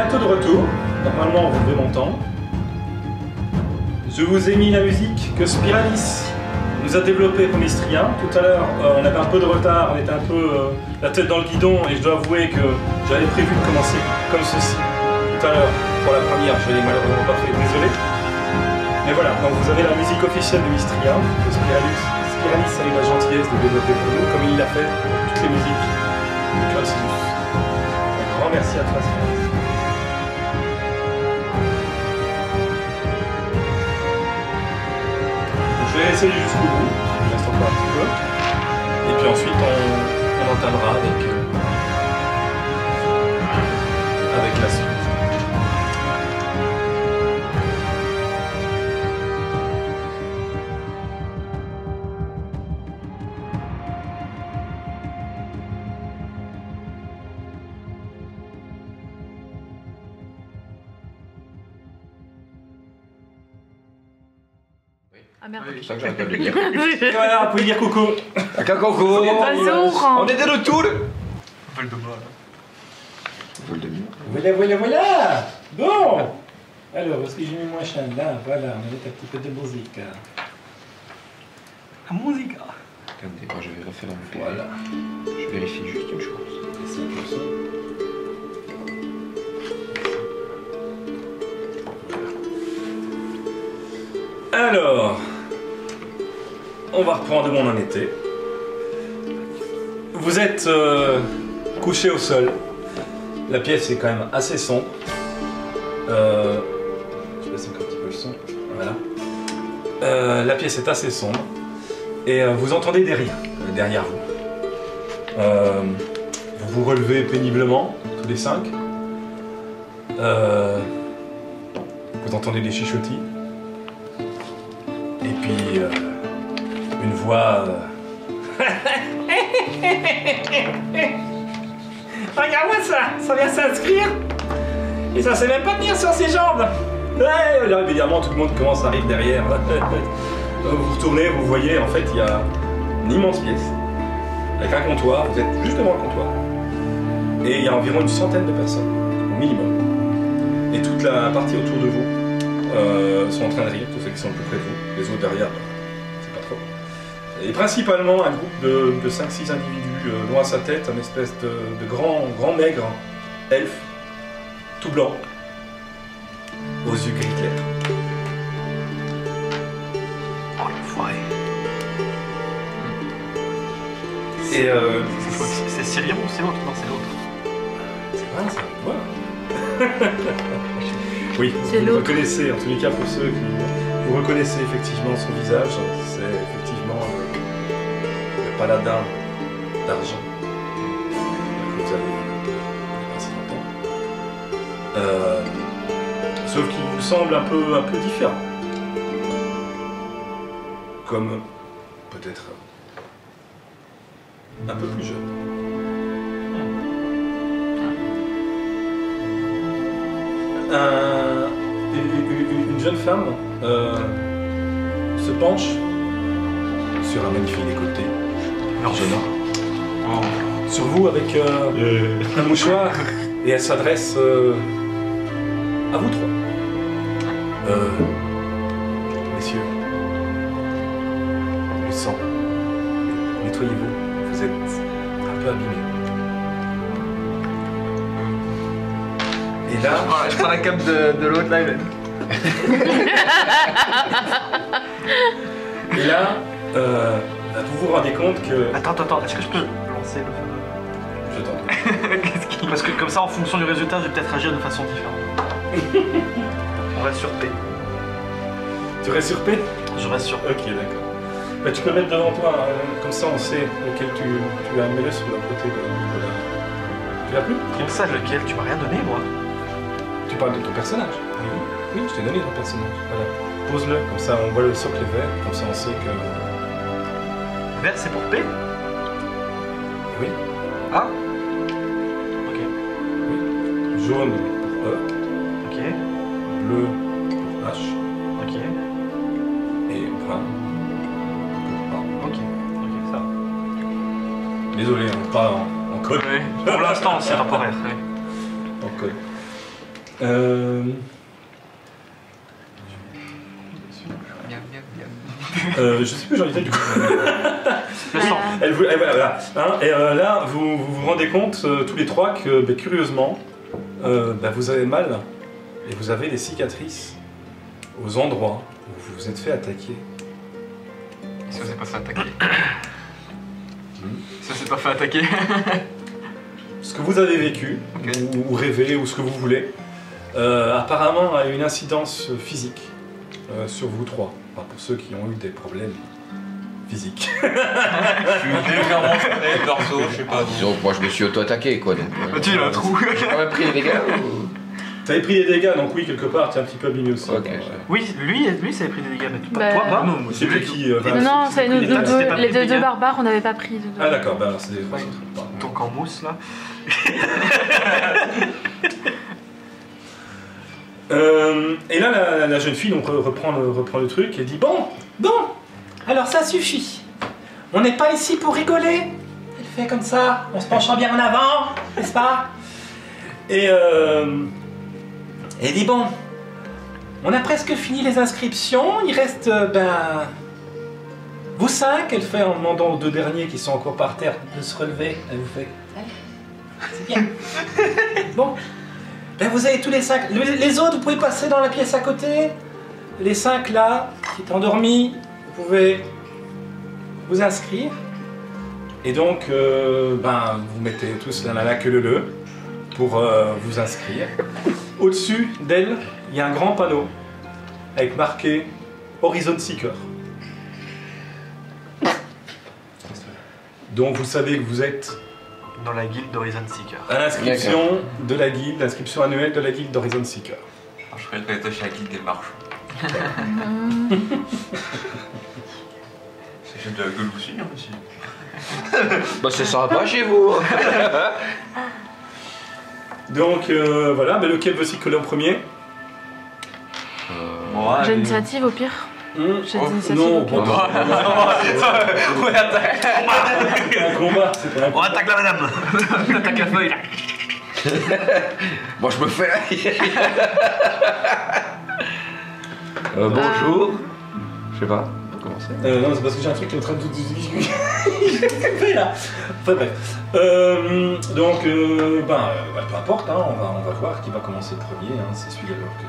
bientôt de retour. Normalement, vous devez m'entendre. Je vous ai mis la musique que Spiralis nous a développée pour Mystrien. Tout à l'heure, on avait un peu de retard, on était un peu la tête dans le guidon et je dois avouer que j'avais prévu de commencer comme ceci tout à l'heure pour la première. Je l'ai malheureusement pas fait, désolé. Mais voilà, donc vous avez la musique officielle de Mystrien, que Spiralis a eu la gentillesse de développer pour nous, comme il l'a fait pour toutes les musiques de Craxidus. Un grand merci à toi, Spiralis. Je vais essayer jusqu'au bout, il reste encore un petit peu. Et puis ensuite on entamera avec la suite. Ah merde. C'est ça que j'arrête pas de le dire. Et voilà, vous pouvez dire coucou. Coucou. Bonjour. On est de retour. Vol de mort. Vol de mort. Voilà, voilà, voilà. Bon. Alors, est-ce que j'ai mis moins cher là? Voilà, on met un petit peu de musique. La musique. Attendez, moi je vais refaire un peu. Voilà. Je vérifie juste une chose. Et c'est un peu ça. Alors, on va reprendre où on en était. Vous êtes couché au sol. La pièce est quand même assez sombre. Je baisse encore un petit peu le son. Voilà. La pièce est assez sombre. Et vous entendez des rires derrière vous. Vous vous relevez péniblement, tous les 5. Vous entendez des chuchotis. Et puis, une voix... Regarde-moi ça vient s'inscrire. Et ça sait même pas tenir sur ses jambes. Ouais, là, évidemment, tout le monde commence à rire derrière. Vous vous retournez, vous voyez, en fait, il y a une immense pièce. Avec un comptoir, vous êtes juste devant le comptoir. Et il y a environ une centaine de personnes, au minimum. Et toute la partie autour de vous sont en train de rire, tous ceux qui sont le plus près de vous. Les autres derrière, c'est pas trop. Et principalement un groupe de 5-6 individus dont à sa tête un espèce de grand maigre elfe, tout blanc, aux yeux gris clair. Oh l'enfoiré. Et C'est Sirion ou c'est l'autre? Non, c'est l'autre. c'est vrai ça, voilà. Oui, C'est vous le l'autre. reconnaissez, en tous les cas pour ceux qui... Vous reconnaissez effectivement son visage, c'est effectivement le paladin d'argent que vous avez vu il n'y a pas si longtemps. Sauf qu'il vous semble un peu différent. Comme peut-être un peu plus jeune. Une jeune femme se penche sur un magnifique décolleté. Jeune homme. Sur vous avec un mouchoir et elle s'adresse à vous trois. Messieurs, le sang, nettoyez-vous, vous êtes un peu abîmés. Et là, Je prends la cape de l'autre là, et là, vous vous rendez compte que... Attends, est-ce que je peux lancer le... Je t'entends. Parce que comme ça, en fonction du résultat, je vais peut-être agir de façon différente. On reste sur P. Tu restes sur P? Je reste sur P. Ok, d'accord. Bah, tu peux mettre devant toi, comme ça on sait lequel tu as mis sur le côté de la... Tu l'as plus? Comme ça, lequel? Tu m'as rien donné, moi. Tu parles de ton personnage? Oui, je t'ai donné ton personnage. Voilà. Pose-le, comme ça on voit le socle vert, comme ça on sait que... Vert, c'est pour P? Oui. Ah? Ok. Oui. Jaune pour E. Ok. Bleu pour H. Ok. Et brun pour A. Ok. Ok, ça va. Désolé, on pas en code. Oui. Pour l'instant, c'est temporaire. Oui. En code. Miam. Je sais plus où j'en étais du coup. Le sang. Voilà. Hein, et là, vous rendez compte tous les trois que, curieusement, vous avez mal et vous avez des cicatrices aux endroits où vous vous êtes fait attaquer. Ça s'est pas fait attaquer. Ça s'est pas fait attaquer. Ce que vous avez vécu, Ok. ou rêvé, ou ce que vous voulez, apparemment a une incidence physique sur vous trois. Enfin, pour ceux qui ont eu des problèmes physiques. Je suis légèrement le torso, je sais pas. Disons que moi je me suis auto-attaqué quoi donc. Tu il a un trou. J'ai quand même pris les dégâts ou... T'avais pris des dégâts, donc oui, quelque part, t'es un petit peu abîmé aussi. Ok. Oui, lui, ça avait pris des dégâts, mais Bah, toi pas. Non, moi C'est lui qui. Non, c'est nous C'était deux, pas les pris de deux barbares, on n'avait pas pris de Ah d'accord, bah alors c'est des trois Ouais. autres. Pardon. Donc en mousse là. Et là, la jeune fille donc, reprend le truc et dit bon, alors ça suffit. On n'est pas ici pour rigoler. Elle fait comme ça, en se penchant bien en avant, n'est-ce pas? Et elle dit bon, on a presque fini les inscriptions. Il reste vous cinq. Elle fait en demandant aux deux derniers qui sont encore par terre de se relever. Elle vous fait allez, c'est bien. Bon. Vous avez tous les cinq. Les autres, vous pouvez passer dans la pièce à côté. Les cinq là, qui sont endormis, vous pouvez vous inscrire. Et donc, vous mettez tous la queue leu pour vous inscrire. Au-dessus d'elle, il y a un grand panneau avec marqué Horizon Seeker. Donc vous savez que vous êtes Dans la guilde d'Horizon Seeker. à l'inscription de la guilde, l'inscription annuelle de la guilde d'Horizon Seeker. Je ferais très attaché à la guilde des marches. J'ai de la gueule aussi, hein, aussi. Bah c'est sympa chez vous. Donc voilà, mais lequel veut s'y coller en premier? J'ai l'initiative au pire. J'ai l'initiative Non, au pire. Ouais, attaque. c'est un combat, c'est pas un On combat. attaque la madame. On attaque la feuille là. Moi je me fais. Bonjour. Je sais pas. On peut commencer. Non, c'est parce que j'ai un truc qui est en train de fait là. Enfin bref. Donc, peu importe, hein, on va voir qui va commencer le premier. Hein, c'est celui alors que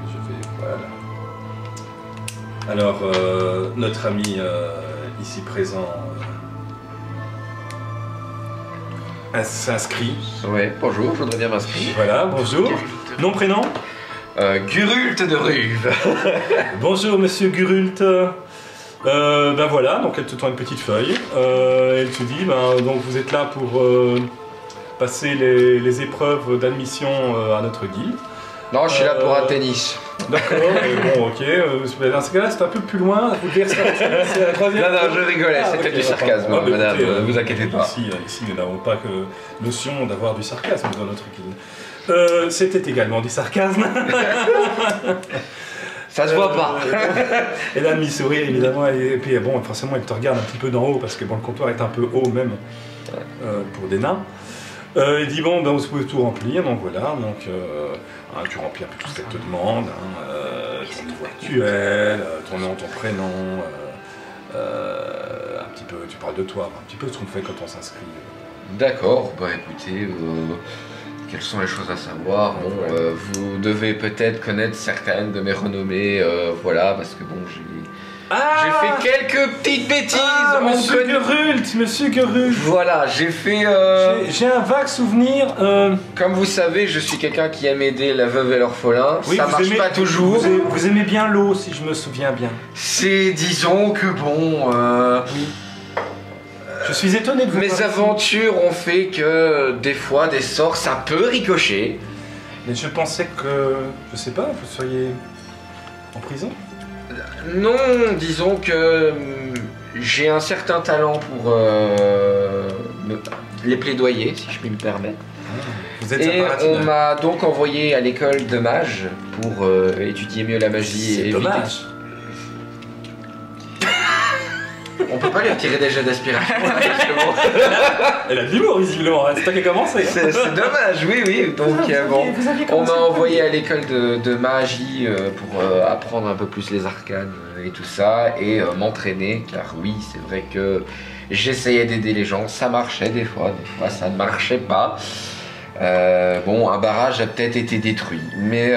je vais. Voilà. Alors, notre ami ici présent s'inscrit. Ouais, bonjour, je voudrais bien m'inscrire. Voilà, bonjour. Nom, prénom? Gurult de Ruve. Bonjour monsieur Gurult. Voilà, donc elle te tend une petite feuille. Elle te dit, donc vous êtes là pour passer les épreuves d'admission à notre guilde. Non, je suis là pour un tennis. D'accord, bon ok. Dans ce cas-là, c'est un peu plus loin. Vous devez rester c'est la troisième. Non, je rigolais, Ah, c'était ok, du sarcasme, d'accord. madame, Écoutez, vous inquiétez pas. Ici, nous n'avons pas que notion d'avoir du sarcasme dans notre guilde. C'était également du sarcasme. Ça se voit pas. Elle a un demi-sourire évidemment, et puis bon, forcément elle te regarde un petit peu d'en haut parce que bon, le comptoir est un peu haut même pour des nains. Il dit bon, vous pouvez tout remplir, donc voilà, donc tu remplis un peu tout ce qu'elle te demande, ton niveau actuel, ton nom, ton prénom, un petit peu, tu parles de toi, un petit peu ce qu'on fait quand on s'inscrit. D'accord, bah écoutez, quelles sont les choses à savoir? Bon, vous devez peut-être connaître certaines de mes renommées, voilà, parce que bon, j'ai fait quelques petites bêtises. on Monsieur connaît- Gerult, Monsieur Gerult. Voilà, j'ai fait. J'ai un vague souvenir. Comme vous savez, je suis quelqu'un qui aime aider la veuve et l'orphelin. Oui, Ça vous marche aimez- pas toujours. Vous aimez bien l'eau, si je me souviens bien. C'est, disons que bon. Je suis étonné de vous Mes voir ici. aventures ont fait que des fois des sorts ça peut ricocher. Mais je pensais que, je sais pas, vous seriez en prison. Non, disons que j'ai un certain talent pour les plaidoyer, si je puis me permettre. Vous êtes Et un on paratine. m'a donc envoyé à l'école de mages pour étudier mieux la magie. C'est et éviter- dommage. On peut pas lui retirer des jets d'aspiration. Elle a de l'humour, visiblement. C'est toi qui as commencé. C'est dommage, oui. Donc, on m'a envoyé à l'école de magie pour apprendre un peu plus les arcanes et tout ça, et m'entraîner, car oui, c'est vrai que j'essayais d'aider les gens, ça marchait des fois ça ne marchait pas. Bon, un barrage a peut-être été détruit, mais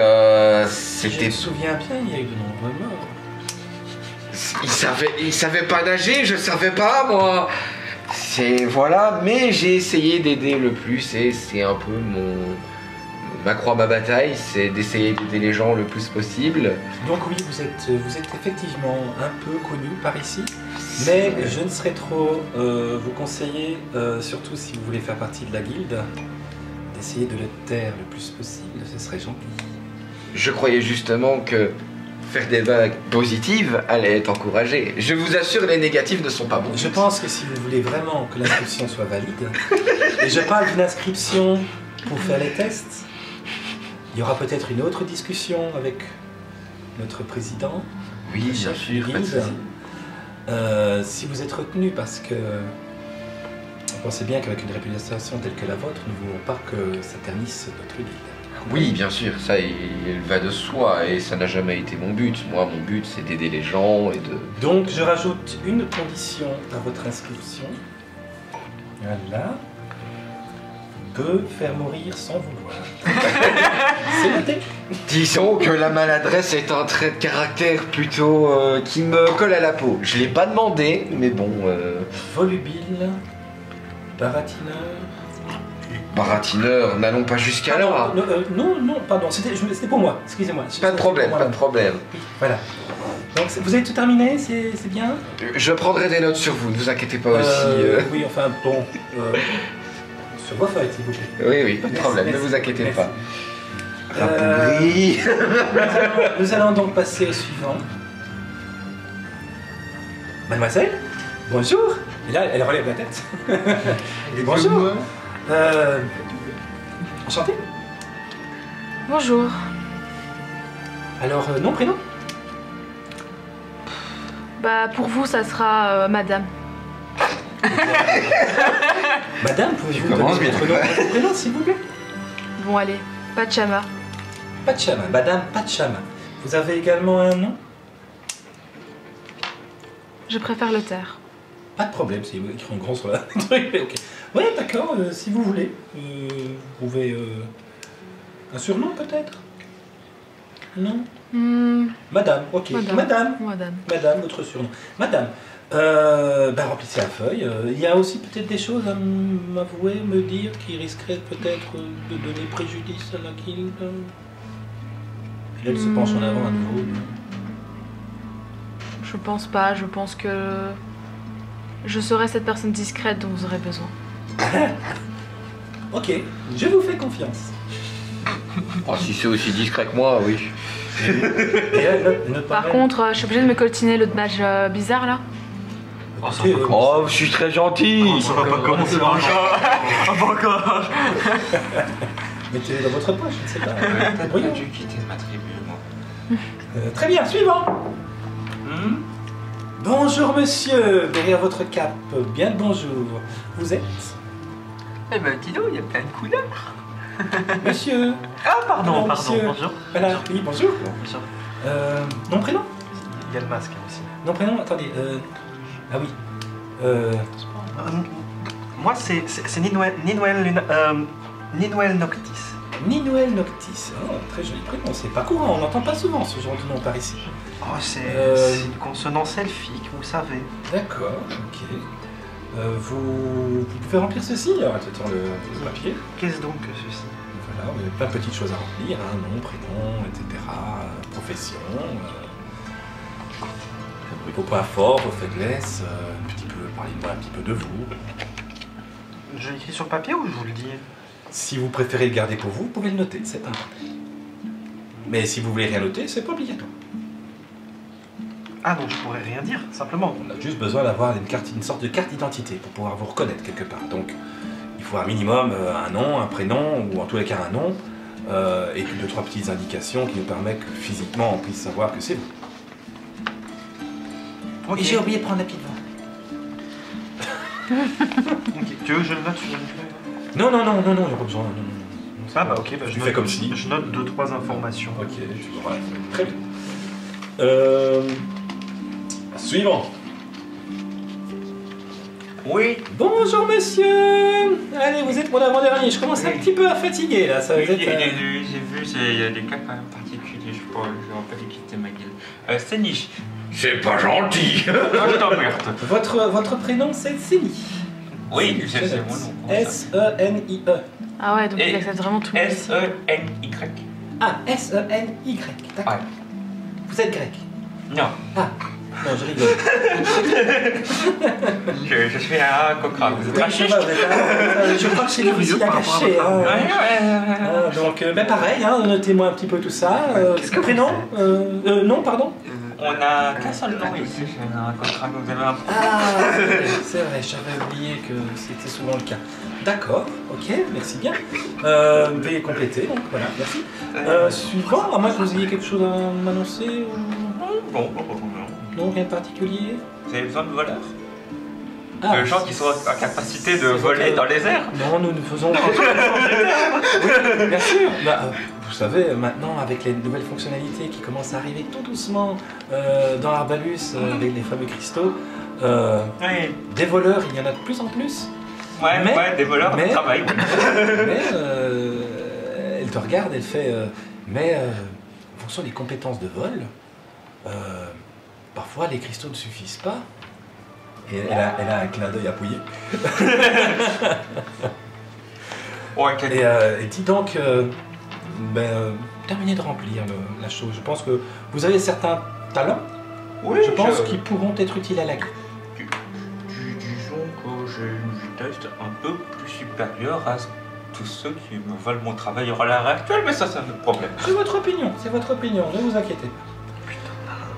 c'était... Je me souviens bien, il y a eu de nombreux morts. Il savait pas nager, je savais pas, moi. Voilà, mais j'ai essayé d'aider le plus, et c'est un peu ma croix, ma bataille, c'est d'essayer d'aider les gens le plus possible. Donc oui, vous êtes effectivement un peu connu par ici, mais je ne saurais trop vous conseiller, surtout si vous voulez faire partie de la guilde, d'essayer de le taire le plus possible, ce serait gentil. Je croyais justement que faire des vagues positives allait être encouragé. Je vous assure, les négatifs ne sont pas bons. Je pense que si vous voulez vraiment que l'inscription soit valide, et je parle d'une inscription pour faire les tests, il y aura peut-être une autre discussion avec notre président. Oui, bien sûr, pas de souci. Si vous êtes retenu parce que vous pensez bien qu'avec une réputation telle que la vôtre, nous ne voulons pas que ça ternisse notre guilde. Oui, bien sûr, ça il va de soi et ça n'a jamais été mon but. Moi, mon but, c'est d'aider les gens et de... Donc, je rajoute une condition à votre inscription. Voilà. Peut faire mourir sans vouloir. C'est noté. Disons que la maladresse est un trait de caractère plutôt qui me colle à la peau. Je l'ai pas demandé, mais bon... Volubile, baratineur... Baratineur, n'allons pas jusqu'à là. Non, pardon, c'était pour moi, excusez-moi. Pas de problème, pas de problème. Oui, voilà. Donc, vous avez tout terminé, c'est bien? Je prendrai des notes sur vous, ne vous inquiétez pas aussi. Oui, enfin, bon... sur vos feuilles, s'il vous plaît. Oui, pas de problème, ne vous inquiétez pas. Nous allons donc passer au suivant. Mademoiselle, bonjour. Et là, elle relève la tête. Bonjour. Enchanté. Bonjour. Alors, nom, prénom? Bah, pour vous, ça sera Madame. Madame, pouvez-vous donner votre nom et votre prénom, s'il vous plaît? Bon, allez, Pachama. Pachama, Madame Pachama. Vous avez également un nom? Je préfère le taire. Pas de problème, c'est écrit en grand sur la truc. Ok. Oui, d'accord, si vous voulez. Vous pouvez... un surnom, peut-être? Non? Madame, ok. Madame, votre surnom. Madame, remplissez la feuille. Il y a aussi peut-être des choses à m'avouer, me dire, qui risqueraient peut-être de donner préjudice à la guilde. Et elle se penche en avant à nouveau. Je pense pas, je pense que je serai cette personne discrète dont vous aurez besoin. Ok, je vous fais confiance. Oh, si c'est aussi discret que moi, oui. Par contre, je suis obligée de me coltiner le mage bizarre là. Oh, je suis très gentil. Ça va pas commencer encore. Encore. Mettez-le dans votre poche, je ne sais pas. T'as pas dû quitter ma tribu, moi. Très bien, suivant. Bonjour monsieur, derrière votre cape, bien le bonjour. Vous êtes? Eh ben dis donc, il y a plein de couleurs. Monsieur. Ah pardon, monsieur. Bonjour. Voilà, oui, bonjour. Bonjour. Nom, prénom? Il y a le masque aussi. Non, prénom, attendez. Ah oui. Moi c'est Ninwell Noctis. Ninwell Noctis. Oh, très joli prénom. C'est pas courant, on n'entend pas souvent ce genre de nom par ici. Oh, c'est une consonance elfique, vous savez. D'accord, ok. Vous pouvez remplir ceci, alors attends le papier. Qu'est-ce donc que ceci? Voilà, vous avez plein de petites choses à remplir, hein, nom, prénom, etc. Profession. Vos points forts, vos faiblesses, parlez-moi un petit peu de vous. Je l'écris sur le papier ou je vous le dis? Si vous préférez le garder pour vous, vous pouvez le noter, c'est un problème. Mais si vous voulez rien noter, c'est pas obligatoire. Ah, donc je pourrais rien dire, simplement. On a juste besoin d'avoir une sorte de carte d'identité pour pouvoir vous reconnaître quelque part. Donc, il faut un minimum un nom, un prénom, ou en tous les cas un nom, et puis 2-3 petites indications qui nous permettent que physiquement on puisse savoir que c'est vous. Okay. Et j'ai oublié de prendre la petite vente. Ok. Tu veux que je le note sur une feuille? Non, il n'y a pas besoin. Non. Ah bah ok, bah, je fais comme si. Je note 2-3 informations. Ok, voilà, très bien. Suivant. Oui. Bonjour monsieur. Allez, vous êtes mon avant-dernier. Je commence un petit peu à fatiguer là. Ça va Oui, être, j'ai vu, il y a des cas quand même particuliers, je crois, je vais pas quitter ma gueule. C'est niche. C'est pas gentil. Ah, je t'emmerde. Votre prénom c'est Célie. Oui, c'est mon nom. S-E-N-I-E. Ah ouais, donc Et il accepte vraiment tout le monde. S-E-N-Y. Ah, S-E-N-Y. D'accord. Ouais. Vous êtes grec. Non, Ah, non, je rigole. je suis un coquin. Vous êtes Oui, raciste. je crois que c'est lui aussi qui a caché. Hein. Ah, donc, ben pareil, hein, notez-moi un petit peu tout ça. Prénom non, pardon. On a qu'un seul nom ici, c'est un coquin, vous avez un... Ah, c'est vrai, j'avais oublié que c'était souvent le cas. D'accord, ok, merci bien. Veuillez compléter, donc voilà, merci. Suivant, à moins que vous ayez quelque chose à m'annoncer ou... Bon. Non, rien de particulier. Vous avez besoin de voleurs? Ah, De gens qui sont en capacité de voler dans les airs? Non, nous faisons... Oui, bien sûr. Bah, vous savez, maintenant, avec les nouvelles fonctionnalités qui commencent à arriver tout doucement dans Arbalus, avec les fameux cristaux, Oui. des voleurs, il y en a de plus en plus. Ouais, des voleurs de travail. Mais elle te regarde, elle fait... en fonction des compétences de vol, parfois les cristaux ne suffisent pas. Et elle a un clin d'œil appuyé. Et elle dit donc, terminez de remplir la chose. Je pense que vous avez certains talents, Oui, je pense, qui pourront être utiles à la guerre. Disons que j'ai une vitesse un peu plus supérieure à tous ceux qui me volent mon travail à l'heure actuelle, mais ça, c'est un autre problème. C'est votre opinion, ne vous inquiétez pas.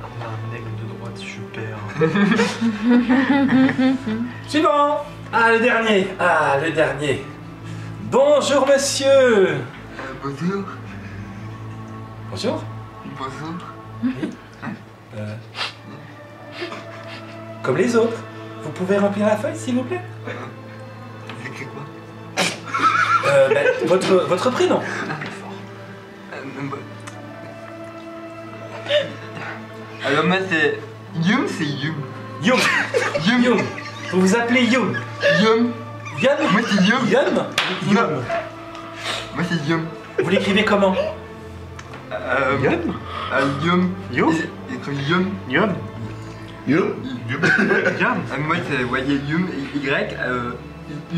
On a un aigle de droite super. Suivant. Ah, le dernier. Bonjour, monsieur. Bonjour. Bonjour. Bonjour. Oui. Comme les autres. Vous pouvez remplir la feuille, s'il vous plaît? J'écris quoi? Votre prénom. Alors moi c'est Yum, c'est Yum. Yum. Yum. Vous vous appelez Yum. Yum. Yum. Moi c'est Yum. Yum. Yum. Moi c'est Yum. Vous l'écrivez comment? Yum. Yum. Yum. Il écrit Yum. Yum. Yum. Yum. Moi c'est Yum, Y, U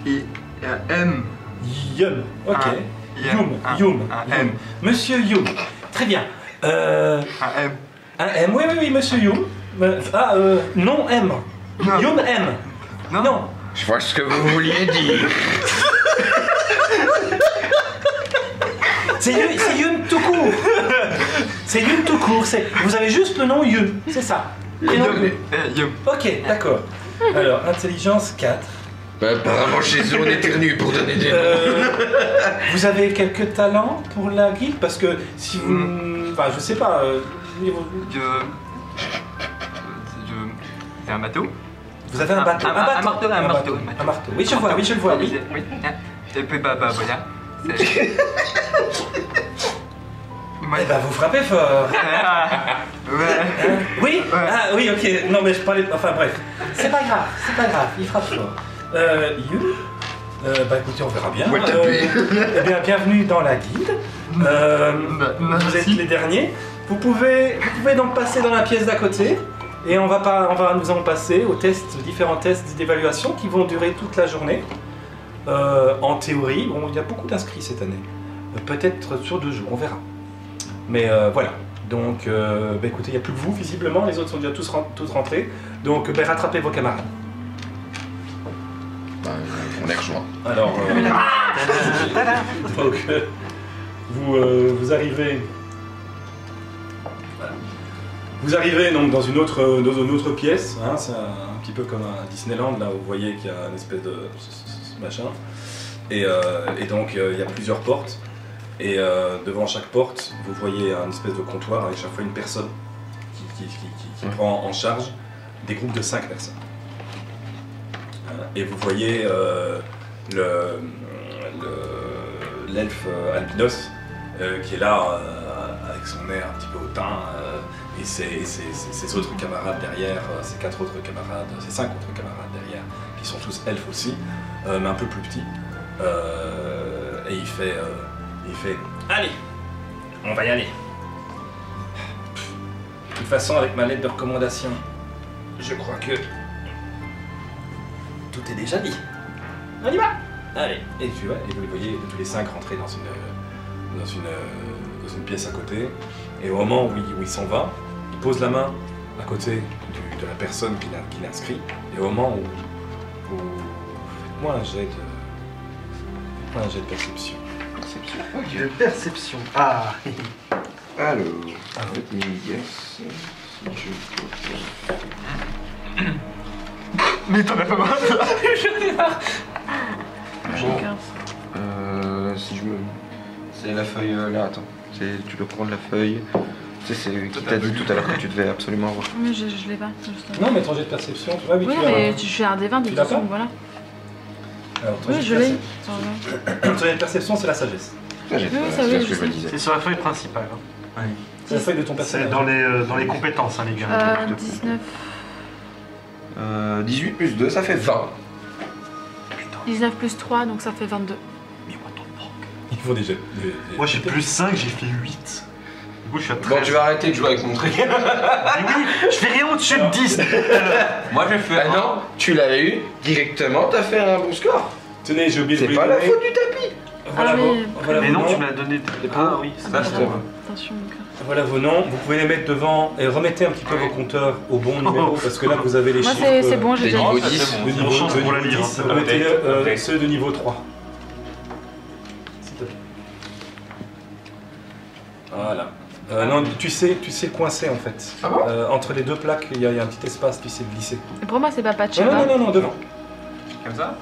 et un M. Yum. Ok. Yum. Un M. Monsieur Yum. Très bien. Un M. Un M. Oui, monsieur Yum. Non M. Non. Yum M. Non. Je vois ce que vous vouliez dire. C'est Yum tout court. C'est Yum tout court. Vous avez juste le nom Yum. C'est ça. Prénom Yum. Yum. Ok, d'accord. Alors, intelligence 4. Apparemment, chez eux, on éternue pour donner des noms. Vous avez quelques talents pour la guilde? Parce que si vous... Enfin, je sais pas... C'est un bateau? Vous avez un bateau? Un marteau. Un marteau. Oui, je le vois, oui. Et puis voilà. Eh ben, vous frappez fort. Ouais. Oui? Ouais. Ah oui, ok. Non, mais je parlais... Enfin, bref. C'est pas grave. Il frappe fort. Écoutez, on verra bien. Moi, taper. Eh bien, bienvenue dans la guilde. Vous êtes les derniers. Vous pouvez donc passer dans la pièce d'à côté. Et nous allons passer aux différents tests d'évaluation qui vont durer toute la journée. En théorie, bon, il y a beaucoup d'inscrits cette année. Peut-être sur 2 jours, on verra. Mais voilà. Donc, écoutez, il n'y a plus que vous, visiblement. Les autres sont déjà tous rentrés. Donc, rattrapez vos camarades. On les rejoint. Alors, donc, vous arrivez... Voilà. Vous arrivez donc dans une autre pièce, hein, c'est un petit peu comme à Disneyland, là où vous voyez qu'il y a une espèce de machin. Et donc il y a plusieurs portes. Et devant chaque porte, vous voyez un espèce de comptoir avec chaque fois une personne qui prend en charge des groupes de 5 personnes. Et vous voyez l'elfe albinos qui est là avec son air un petit peu hautain et ses autres camarades derrière, ses 5 autres camarades derrière qui sont tous elfes aussi, mais un peu plus petits. Et il fait allez, on va y aller. De toute façon, avec ma lettre de recommandation, je crois que tout est déjà dit. On y va. Allez, et tu vois, et vous les voyez tous les 5 rentrer dans une pièce à côté. Et au moment où il s'en va, il pose la main à côté de la personne qui l'inscrit. Et au moment où faites-moi un jet de perception. De perception. Ah. Alors, yes. Mais t'en as pas marre. J'ai 15. Si je me... C'est la feuille là, attends. Tu dois prendre la feuille. Tu sais, c'est qui t'a dit tout à l'heure que tu devais absolument avoir. Mais je l'ai pas, justement. Non, mais ton jet de perception, tu vois, oui, Oui, mais tu fais un D20 de toute façon, voilà. Alors, Oui, je l'ai. Ton jet de perception, c'est la sagesse. Ça, j'ai Oui, fait, ça, c'est oui, ce que je je me sais. disais. C'est sur la feuille principale. Hein. C'est la feuille de ton C'est personnage. dans les compétences, hein, les gars. 19. 18 plus 2, ça fait 20. 19 plus 3, donc ça fait 22. Il faut des jets. Moi j'ai plus 5, j'ai fait 8. Du coup je suis à 13. Bon, tu vas arrêter de jouer avec mon truc. Mais oui, je fais rien au-dessus de 10. Moi j'ai fait Ah non, tu l'avais eu directement, t'as fait un bon score. Tenez, j'ai oublié de C'est vous pas les la donner. faute du tapis. Voilà, Ah, vos, mais- voilà Mais vos non, noms. tu me l'as donné. Ah oui, Ça, je t'aime. Attention, donc. Voilà vos noms. Vous pouvez les mettre devant et remettez un petit peu vos compteurs au bon numéro parce que là vous avez les Moi, chiffres. c'est bon, j'ai des déjà niveaux dit. 10. De niveau, chance de pour la niveau lire, 10, hein. remettez Update. ceux de niveau 3. S'il te plaît. Voilà. Non, tu sais coincer en fait. Ah bon Entre les deux plaques, il y a un petit espace, tu sais glisser. Pour moi, c'est pas Non, Pachama. non, devant. comme ça.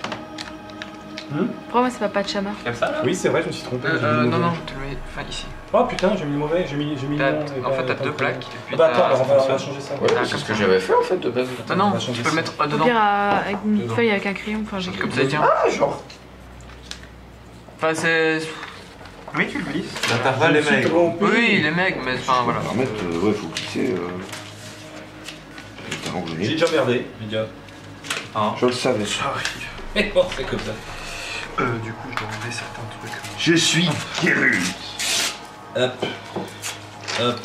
Pour moi, c'est pas Pachama. Comme ça là. Oui, c'est vrai, je me suis trompé. j'ai mis le Non, mauvais. non, tu le mets enfin, ici. Oh putain, j'ai mis le mauvais, j'ai mis le nom. et En pas- fait, t'as pas deux le plaques. prénom. Et puis Bah attends, t'as- alors on va changer ça. Ouais, Ah, c'est comme ce que ça. j'avais fait en fait de base. Non, non, On va tu changer peux le ça. mettre Au dedans. pire, avec une Dedans. feuille avec un crayon, enfin j'écris. Comme ça, tiens. Ah, genre. Enfin, c'est. Oui, tu le glisses. L'intervalle est maigre. Oui, les mecs, mais enfin voilà. En fait, ouais, faut glisser. T'as J'ai enroulé. déjà merdé, les gars. Je le savais. Mais bon, c'est comme ça. Du coup, je dois enlever certains trucs. Je suis Geralt. Hop. Hop.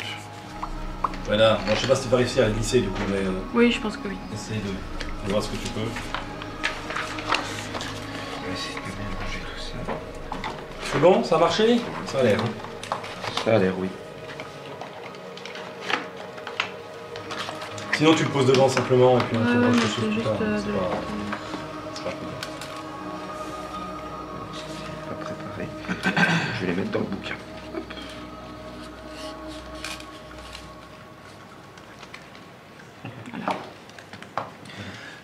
Voilà. Bon, je sais pas si tu vas réussir à glisser du coup, mais Oui, je pense que oui. essaye de voir ce que tu peux. On va essayer de mélanger tout ça. C'est bon, ça a marché? Ça a l'air. Ça a l'air, oui. Sinon, tu le poses devant simplement et puis on Ouais, te ouais, broche mais dessus c'est plus juste tard. de- C'est pas grave. Pas préparé. Je vais les mettre dans le bouquin.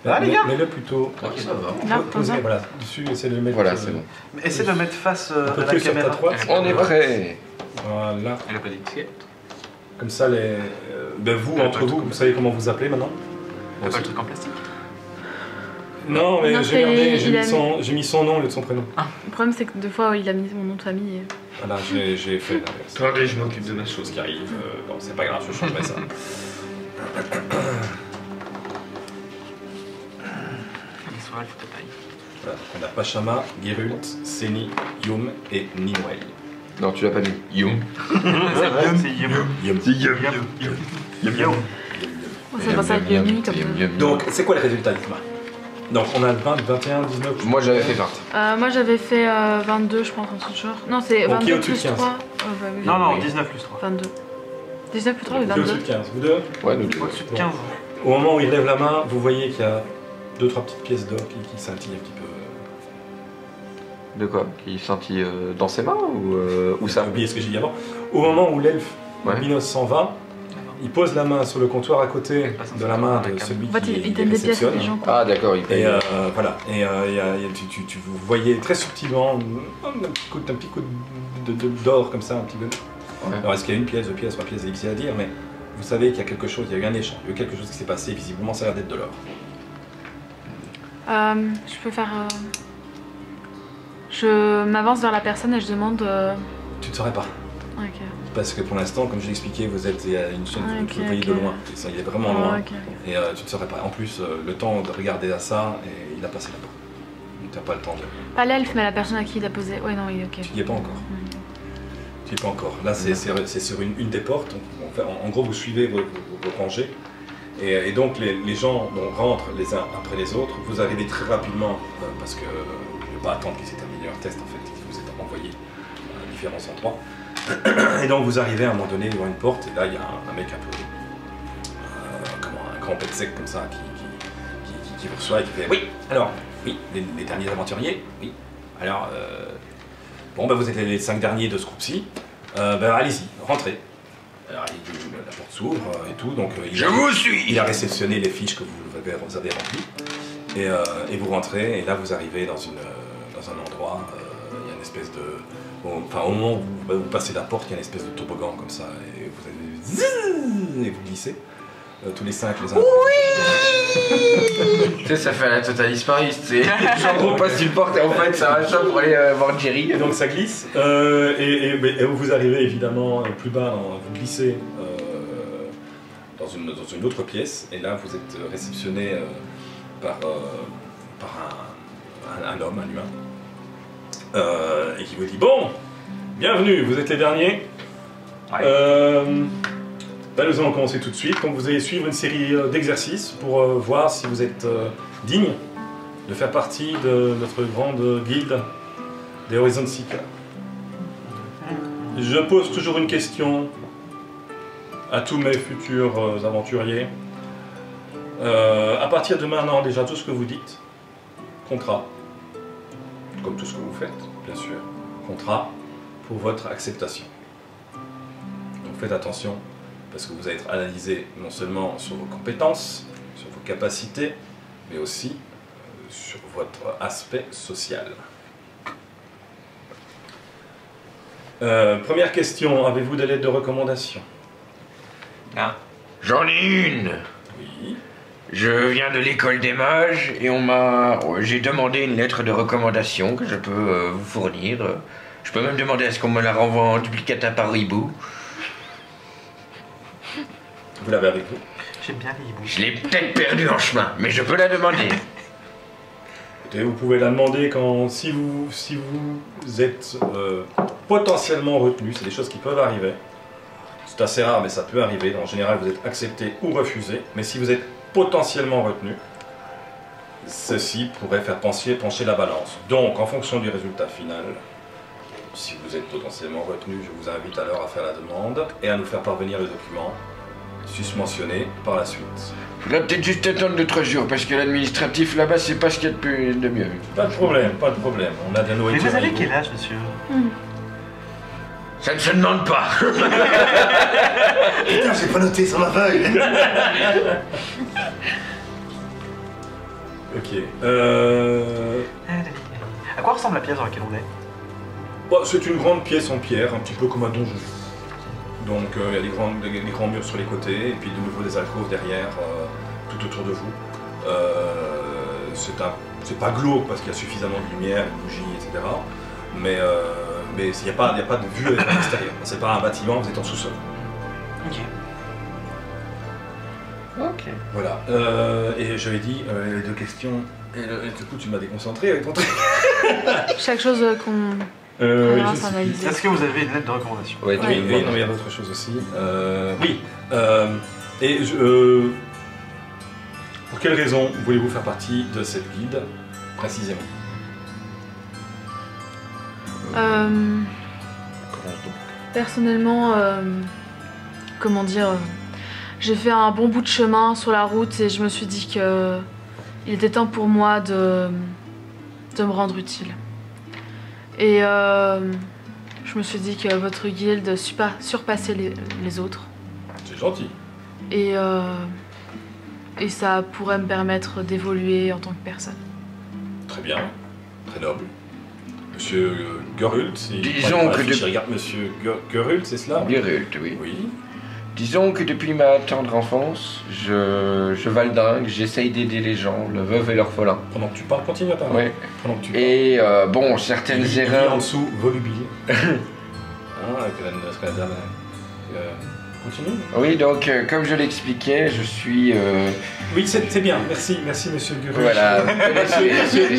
Ah, les gars. Mets-le plutôt. Ok, ça va. Là, Posez, comme ça. voilà, dessus, essaie de le mettre. Voilà, c'est bon. Mais essaie de le mettre face Un à peu la plus sur ta caméra. droite. On est prêt. Voilà. Elle a pas d'étiquette. Comme ça, ben vous, Ah, entre pas le vous, truc. vous savez comment vous appelez maintenant? T'as pas le truc en plastique? Non, mais Non, j'ai c'est- regardé, il a j'ai mis son nom au lieu de son prénom. Le problème, c'est que deux fois, il a mis mon nom de famille. Voilà, j'ai fait l'inverse. Attendez, je m'occupe de ma Chose qui arrive. Bon, c'est pas grave, je changerai ça. Les soirs, il faut ta taille. Voilà, donc on a Pachama, Geralt, Seni, Yum et Nimwell. Non, tu l'as pas mis. Yum. C'est Yum. Yum. Yum. Oh, ça passe à Yumi comme ça. Donc, c'est quoi les résultats, dites-moi? Donc, on a le 20, 21, 19. Moi j'avais fait 20. Moi, j'avais fait 22, je pense, en tout genre. Non, c'est Ok, 22 au-dessus de plus 15. 3. Bah, oui, Non, non, oui. 19 plus 3. 22. 19 plus 3 ou Vous êtes au-dessus 22? de 15. Vous deux? Ouais, nous deux. Au-dessus de 15. Au moment où il lève la main, vous voyez qu'il y a 2-3 petites pièces d'or qui scintillent un petit peu. De quoi? Qui sentit dans ses mains ou ça? J'ai oublié ce que j'ai dit avant. Au moment où l'elfe Ouais. Minos s'en va, il pose la main sur le comptoir à côté de la main de celui En fait, qui il donne des pièces réceptionne. aux gens, quoi. Ah d'accord, il paye. Et voilà, et vous voyez très subtilement un petit coup d'or comme ça, un petit peu. Ouais. Alors est-ce qu'il y a une pièce, deux pièces, trois pièces, c'est difficile à dire, mais vous savez qu'il y a quelque chose, il y a eu un échange, il y a eu quelque chose qui s'est passé, visiblement ça a l'air d'être de l'or. Je peux faire... Je m'avance vers la personne et je demande... Tu ne saurais pas. Ok. Parce que pour l'instant, comme je l'ai expliqué, vous êtes à une chaîne Ah, que vous voyez ok. de loin. Il est vraiment Oh, loin. ok. Et tu ne saurais pas. En plus, le temps de regarder à ça, et il a passé là-bas. Donc tu n'as pas le temps de... Pas l'elfe, mais la personne à qui il a posé. Ouais, non, oui, ok. Tu n'y es pas encore. Tu n'y es pas encore. Là, c'est sur une des portes. Donc, en gros, vous suivez vos rangées. Et donc, les gens rentrent les uns après les autres. Vous arrivez très rapidement, parce que vous ne pouvez pas attendre qu'ils aient terminé leur test, en fait. Vous êtes envoyés à différents endroits. Et donc, vous arrivez à un moment donné devant une porte. Et là, il y a un mec un peu... un grand pet sec comme ça qui vous reçoit et qui fait... Oui, alors, oui, les derniers aventuriers, oui. Alors, bon, vous êtes les 5 derniers de ce groupe-ci. Allez-y, rentrez. Alors, la porte s'ouvre et tout, donc Je vous suis. il a réceptionné les fiches que vous avez remplies. Et vous rentrez, et là vous arrivez dans un endroit, il y a une espèce de... Enfin, au moment où vous passez la porte, il y a une espèce de toboggan comme ça, et vous avez... Zzzz, et vous glissez. Tous les 5 les uns. Tu sais, ça fait la Total Paris, tu sais. Genre, on passe une porte et en fait, ça va pour aller voir Jerry. Et donc ça glisse, et vous arrivez évidemment plus bas, vous glissez dans une autre pièce, et là vous êtes réceptionné par un homme, un humain, et qui vous dit « Bon, bienvenue, vous êtes les derniers. Nous allons commencer tout de suite. Donc vous allez suivre une série d'exercices pour voir si vous êtes digne de faire partie de notre grande guilde des Horizon Seekers. Je pose toujours une question à tous mes futurs aventuriers. À partir de maintenant, déjà, tout ce que vous dites comptera. Comme tout ce que vous faites, bien sûr, comptera pour votre acceptation. Donc faites attention, parce que vous allez être analysé non seulement sur vos compétences, sur vos capacités, mais aussi sur votre aspect social. Première question, avez-vous des lettres de recommandation? Ah. J'en ai une. Oui. Je viens de l'école des mages et j'ai demandé une lettre de recommandation que je peux vous fournir. Je peux même demander à ce qu'on me la renvoie en duplicata par hibou. Vous l'avez avec vous? J'aime bien les hiboux. Je l'ai peut-être perdue en chemin, mais je peux la demander. Écoutez, vous pouvez la demander si vous êtes potentiellement retenu. C'est des choses qui peuvent arriver. C'est assez rare, mais ça peut arriver. En général, vous êtes accepté ou refusé. Mais si vous êtes potentiellement retenu, ceci pourrait faire pencher la balance. Donc, en fonction du résultat final, si vous êtes potentiellement retenu, je vous invite alors à faire la demande et à nous faire parvenir le document susmentionné par la suite. Faudra peut-être juste attendre 2-3 jours, parce que l'administratif là-bas, c'est pas ce qu'il y a de mieux. Pas de problème, pas de problème. On a de la Mais nourriture. vous avez avec quel nous. âge, monsieur? Ça ne se demande pas. Putain, j'ai pas noté sur ma feuille. Ok. À quoi ressemble la pièce dans laquelle on est? Bon, c'est une grande pièce en pierre, un petit peu comme un donjon. Donc il y a des grands murs sur les côtés, et puis de nouveau des alcôves derrière, tout autour de vous. C'est pas glauque parce qu'il y a suffisamment de lumière, de bougies, etc. Mais il n'y a pas de vue à l'extérieur. C'est pas un bâtiment, vous êtes en sous-sol. Ok. Ok. Voilà. Et j'avais dit les 2 questions. Et du coup, tu m'as déconcentré avec ton truc. Chaque chose qu'on... Je va sais plus. s'analyser. Est-ce que vous avez une lettre de recommandation? Ouais, Oui, oui, non, il y a d'autres choses aussi. Oui. Pour quelle raison voulez-vous faire partie de cette guilde, précisément? Personnellement, comment dire, j'ai fait un bon bout de chemin sur la route et je me suis dit que il était temps pour moi de me rendre utile. Et je me suis dit que votre guilde surpassait les autres. C'est gentil. Et ça pourrait me permettre d'évoluer en tant que personne. Très bien. Très noble. Monsieur Gerult, Disons que je regarde Monsieur Gerult, c'est cela? Gerult, oui. Oui. Disons que depuis ma tendre enfance, je valdingue, j'essaye d'aider les gens, le veuve et l'orphelin. Pendant que tu parles, continue à parler. Ouais. Pendant que tu parles. Et bon, certaines Il dit erreurs... en dessous, volubile. Avec la dame. Continue. Oui, donc comme je l'expliquais, je suis... Oui, c'est bien. Merci, monsieur Guru. Voilà.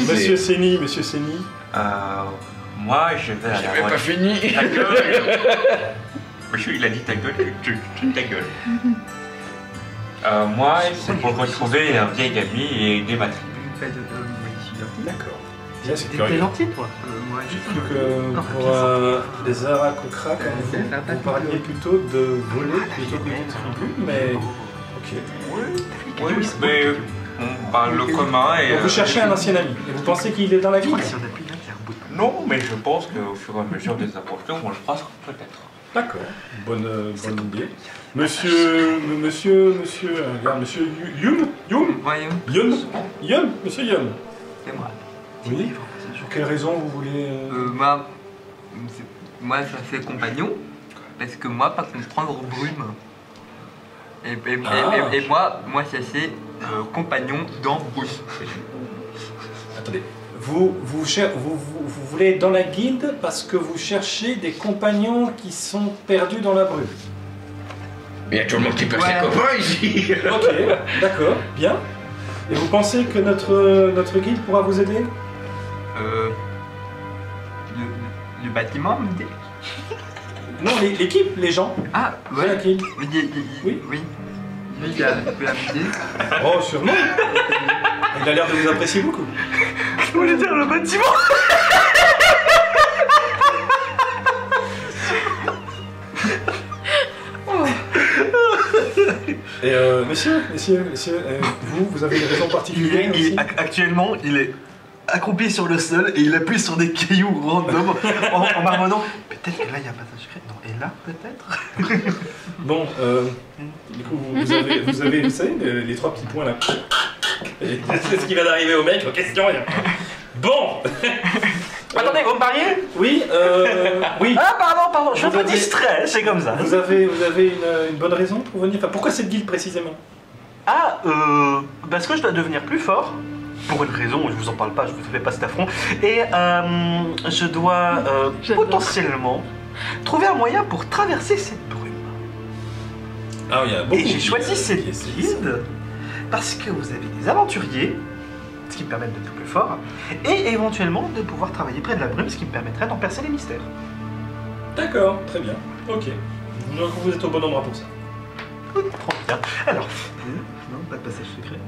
Monsieur Séni. Moi, je vais à J'avais la pas fini. Ta gueule. Monsieur, il a dit ta gueule, tu ta gueule. Moi, c'est pour retrouver un vieil ami et aider ma tribu. D'accord. Bien, c'est T'es curieux. gentil, toi. Moi, J'ai cru que pour des Arakokra comme vous parliez plutôt de voler plutôt que de tribu, mais... Ok. Oui, mais on parle le commun et... Donc vous cherchez un ancien ami, et vous pensez qu'il est dans la ville? si on appuie là, c'est un bout de... Non, mais je pense qu'au fur et à mesure des aventures, on le croisera peut-être. D'accord, bonne idée. Monsieur, regarde, monsieur Yum, Voyons, monsieur Yum. c'est moi. Oui. Pour quelle raison vous voulez... Moi, ça fait compagnon, parce que moi, pas comprendre brume. Et moi, ça c'est compagnon dans brume. Attendez, vous voulez être dans la guilde parce que vous cherchez des compagnons qui sont perdus dans la brume. Il y a tout le monde qui perd ses copains ici. Ok, d'accord, bien. Et vous pensez que notre guide pourra vous aider? Le bâtiment, me dit. Non, l'équipe, les gens. Ah, Ouais, la guilde. Oui. Lui, il a m'aider. Oh, sûrement. Il a l'air de vous apprécier beaucoup. Je voulais dire le bâtiment. Et monsieur, vous avez une raison particulière aussi? Actuellement, il est accroupi sur le sol et il appuie sur des cailloux random en marmonnant. Peut-être que là, il y a un passage secret. Non, et là, peut-être. Bon, du coup, vous avez, vous savez, les trois petits points là. Et c'est ce qui va d'arriver au mec en question. Bon. Attendez, vous me pariez? Oui, oui. Ah, pardon, je suis un peu Vous avez- distrait, c'est comme ça. Vous avez une bonne raison pour venir? Enfin, pourquoi cette guilde précisément? Ah, parce que je dois devenir plus fort. Pour une raison, je vous en parle pas, je vous fais pas cet affront. Et je dois J'adore. potentiellement trouver un moyen pour traverser cette brume. Ah, il y a beaucoup. Et j'ai choisi cette guildes. guilde parce que vous avez des aventuriers, ce qui me permet d'être plus fort, et éventuellement de pouvoir travailler près de la brume, ce qui me permettrait d'en percer les mystères. D'accord, très bien. Ok. Donc vous êtes au bon endroit pour ça. Trop bien. Alors, non, pas de passage secret.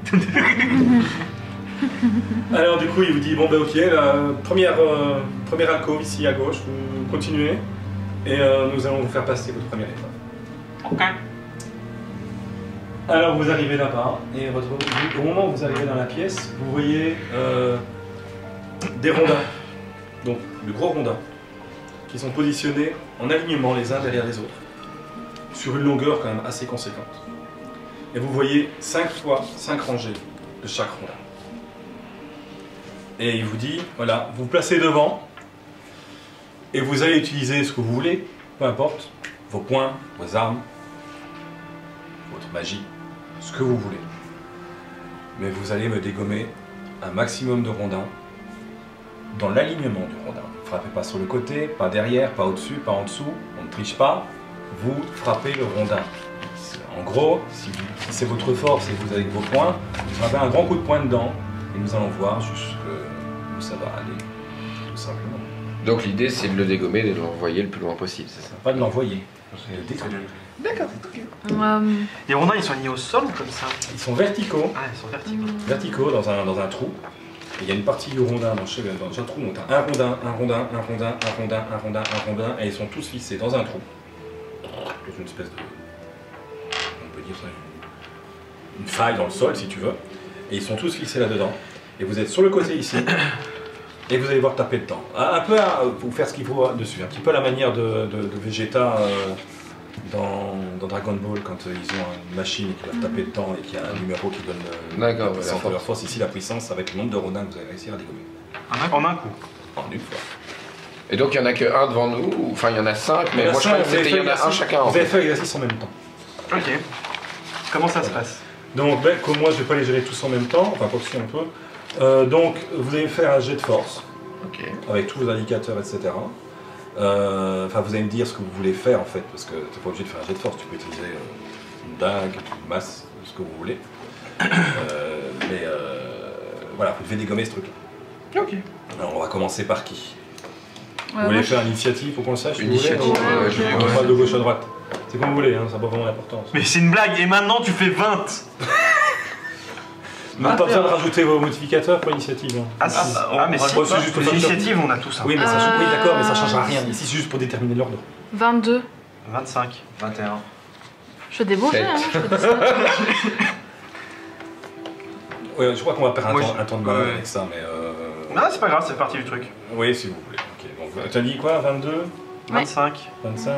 Alors du coup, il vous dit bon ben ok, la première alcôve ici à gauche, vous continuez et nous allons vous faire passer votre première épreuve. Ok. Alors vous arrivez là-bas et au moment où vous arrivez dans la pièce, vous voyez des rondins, donc de gros rondins, qui sont positionnés en alignement les uns derrière les autres, sur une longueur quand même assez conséquente. Et vous voyez 5 fois 5 rangées de chaque rondin. Et il vous dit, voilà, vous vous placez devant et vous allez utiliser ce que vous voulez, peu importe, vos poings, vos armes, votre magie, ce que vous voulez. Mais vous allez me dégommer un maximum de rondins dans l'alignement du rondin. Frappez pas sur le côté, pas derrière, pas au-dessus, pas en dessous, on ne triche pas, vous frappez le rondin. En gros, si c'est votre force et vous avez vos poings, vous frappez un grand coup de poing dedans et nous allons voir jusqu'où ça va aller, tout simplement. Donc l'idée c'est de le dégommer et de l'envoyer le plus loin possible, c'est ça? Pas de l'envoyer, c'est de le détruire. D'accord. Euh, Les rondins, ils sont liés au sol ou comme ça? Ils sont verticaux, Ah, ils sont verticaux. dans un trou. Et il y a une partie du rondin dans chaque trou, donc tu as un rondin, et ils sont tous fixés dans un trou. Dans une espèce de... on peut dire ça, une faille dans le sol si tu veux. Et ils sont tous fixés là-dedans. Et vous êtes sur le côté ici. Et vous allez voir taper dedans. Un peu pour faire ce qu'il faut dessus. Un petit peu à la manière de Vegeta dans Dragon Ball quand ils ont une machine qui doivent taper dedans et qu'il y a un numéro qui donne la puissance de leur force. Ici, la puissance avec le nombre de rondins que vous allez réussir à dégommer. En un coup. En une fois. Et donc il n'y en a que un devant nous, enfin il y en a 5, mais moi je croyais que c'était il y en a un chacun. Vous En avez fait. fait l'exercice en même temps. Ok. Comment ça se passe? Donc, ben, comme moi, je vais pas les gérer tous en même temps, enfin, quoi que si on peut. Donc, vous allez faire un jet de force, Ok. avec tous vos indicateurs, etc. Enfin, vous allez me dire ce que vous voulez faire, en fait, parce que tu n'es pas obligé de faire un jet de force, tu peux utiliser une dague, une masse, ce que vous voulez. Voilà, vous devez dégommer ce truc-là. Ok. Alors, on va commencer par qui? Ouais, Vous voulez moi, faire une initiative pour qu'on le sache? si vous Initiative, voulez, ouais, ouais, je ouais. on pense. va de gauche à droite. C'est comme vous voulez, hein, ça n'a pas vraiment d'importance. Mais c'est une blague, et maintenant tu fais 20. Vous n'avez pas besoin de rajouter vos modificateurs pour l'initiative. Hein. Ah, si. Mais si, Ouais, c'est juste les pour initiatives, on a tout ça. Oui, mais ça change... oui, d'accord, mais ça changera rien. Ici, c'est juste pour déterminer l'ordre. 22. 25. 21. Je fais des beaux jets, hein. Je fais des ça. Ouais, je crois qu'on va perdre Moi, un temps de malade ouais. avec ça, mais... Non, c'est pas grave, c'est partie du truc. Oui, si vous voulez. Ok, donc tu as dit quoi? 22, 25. 25,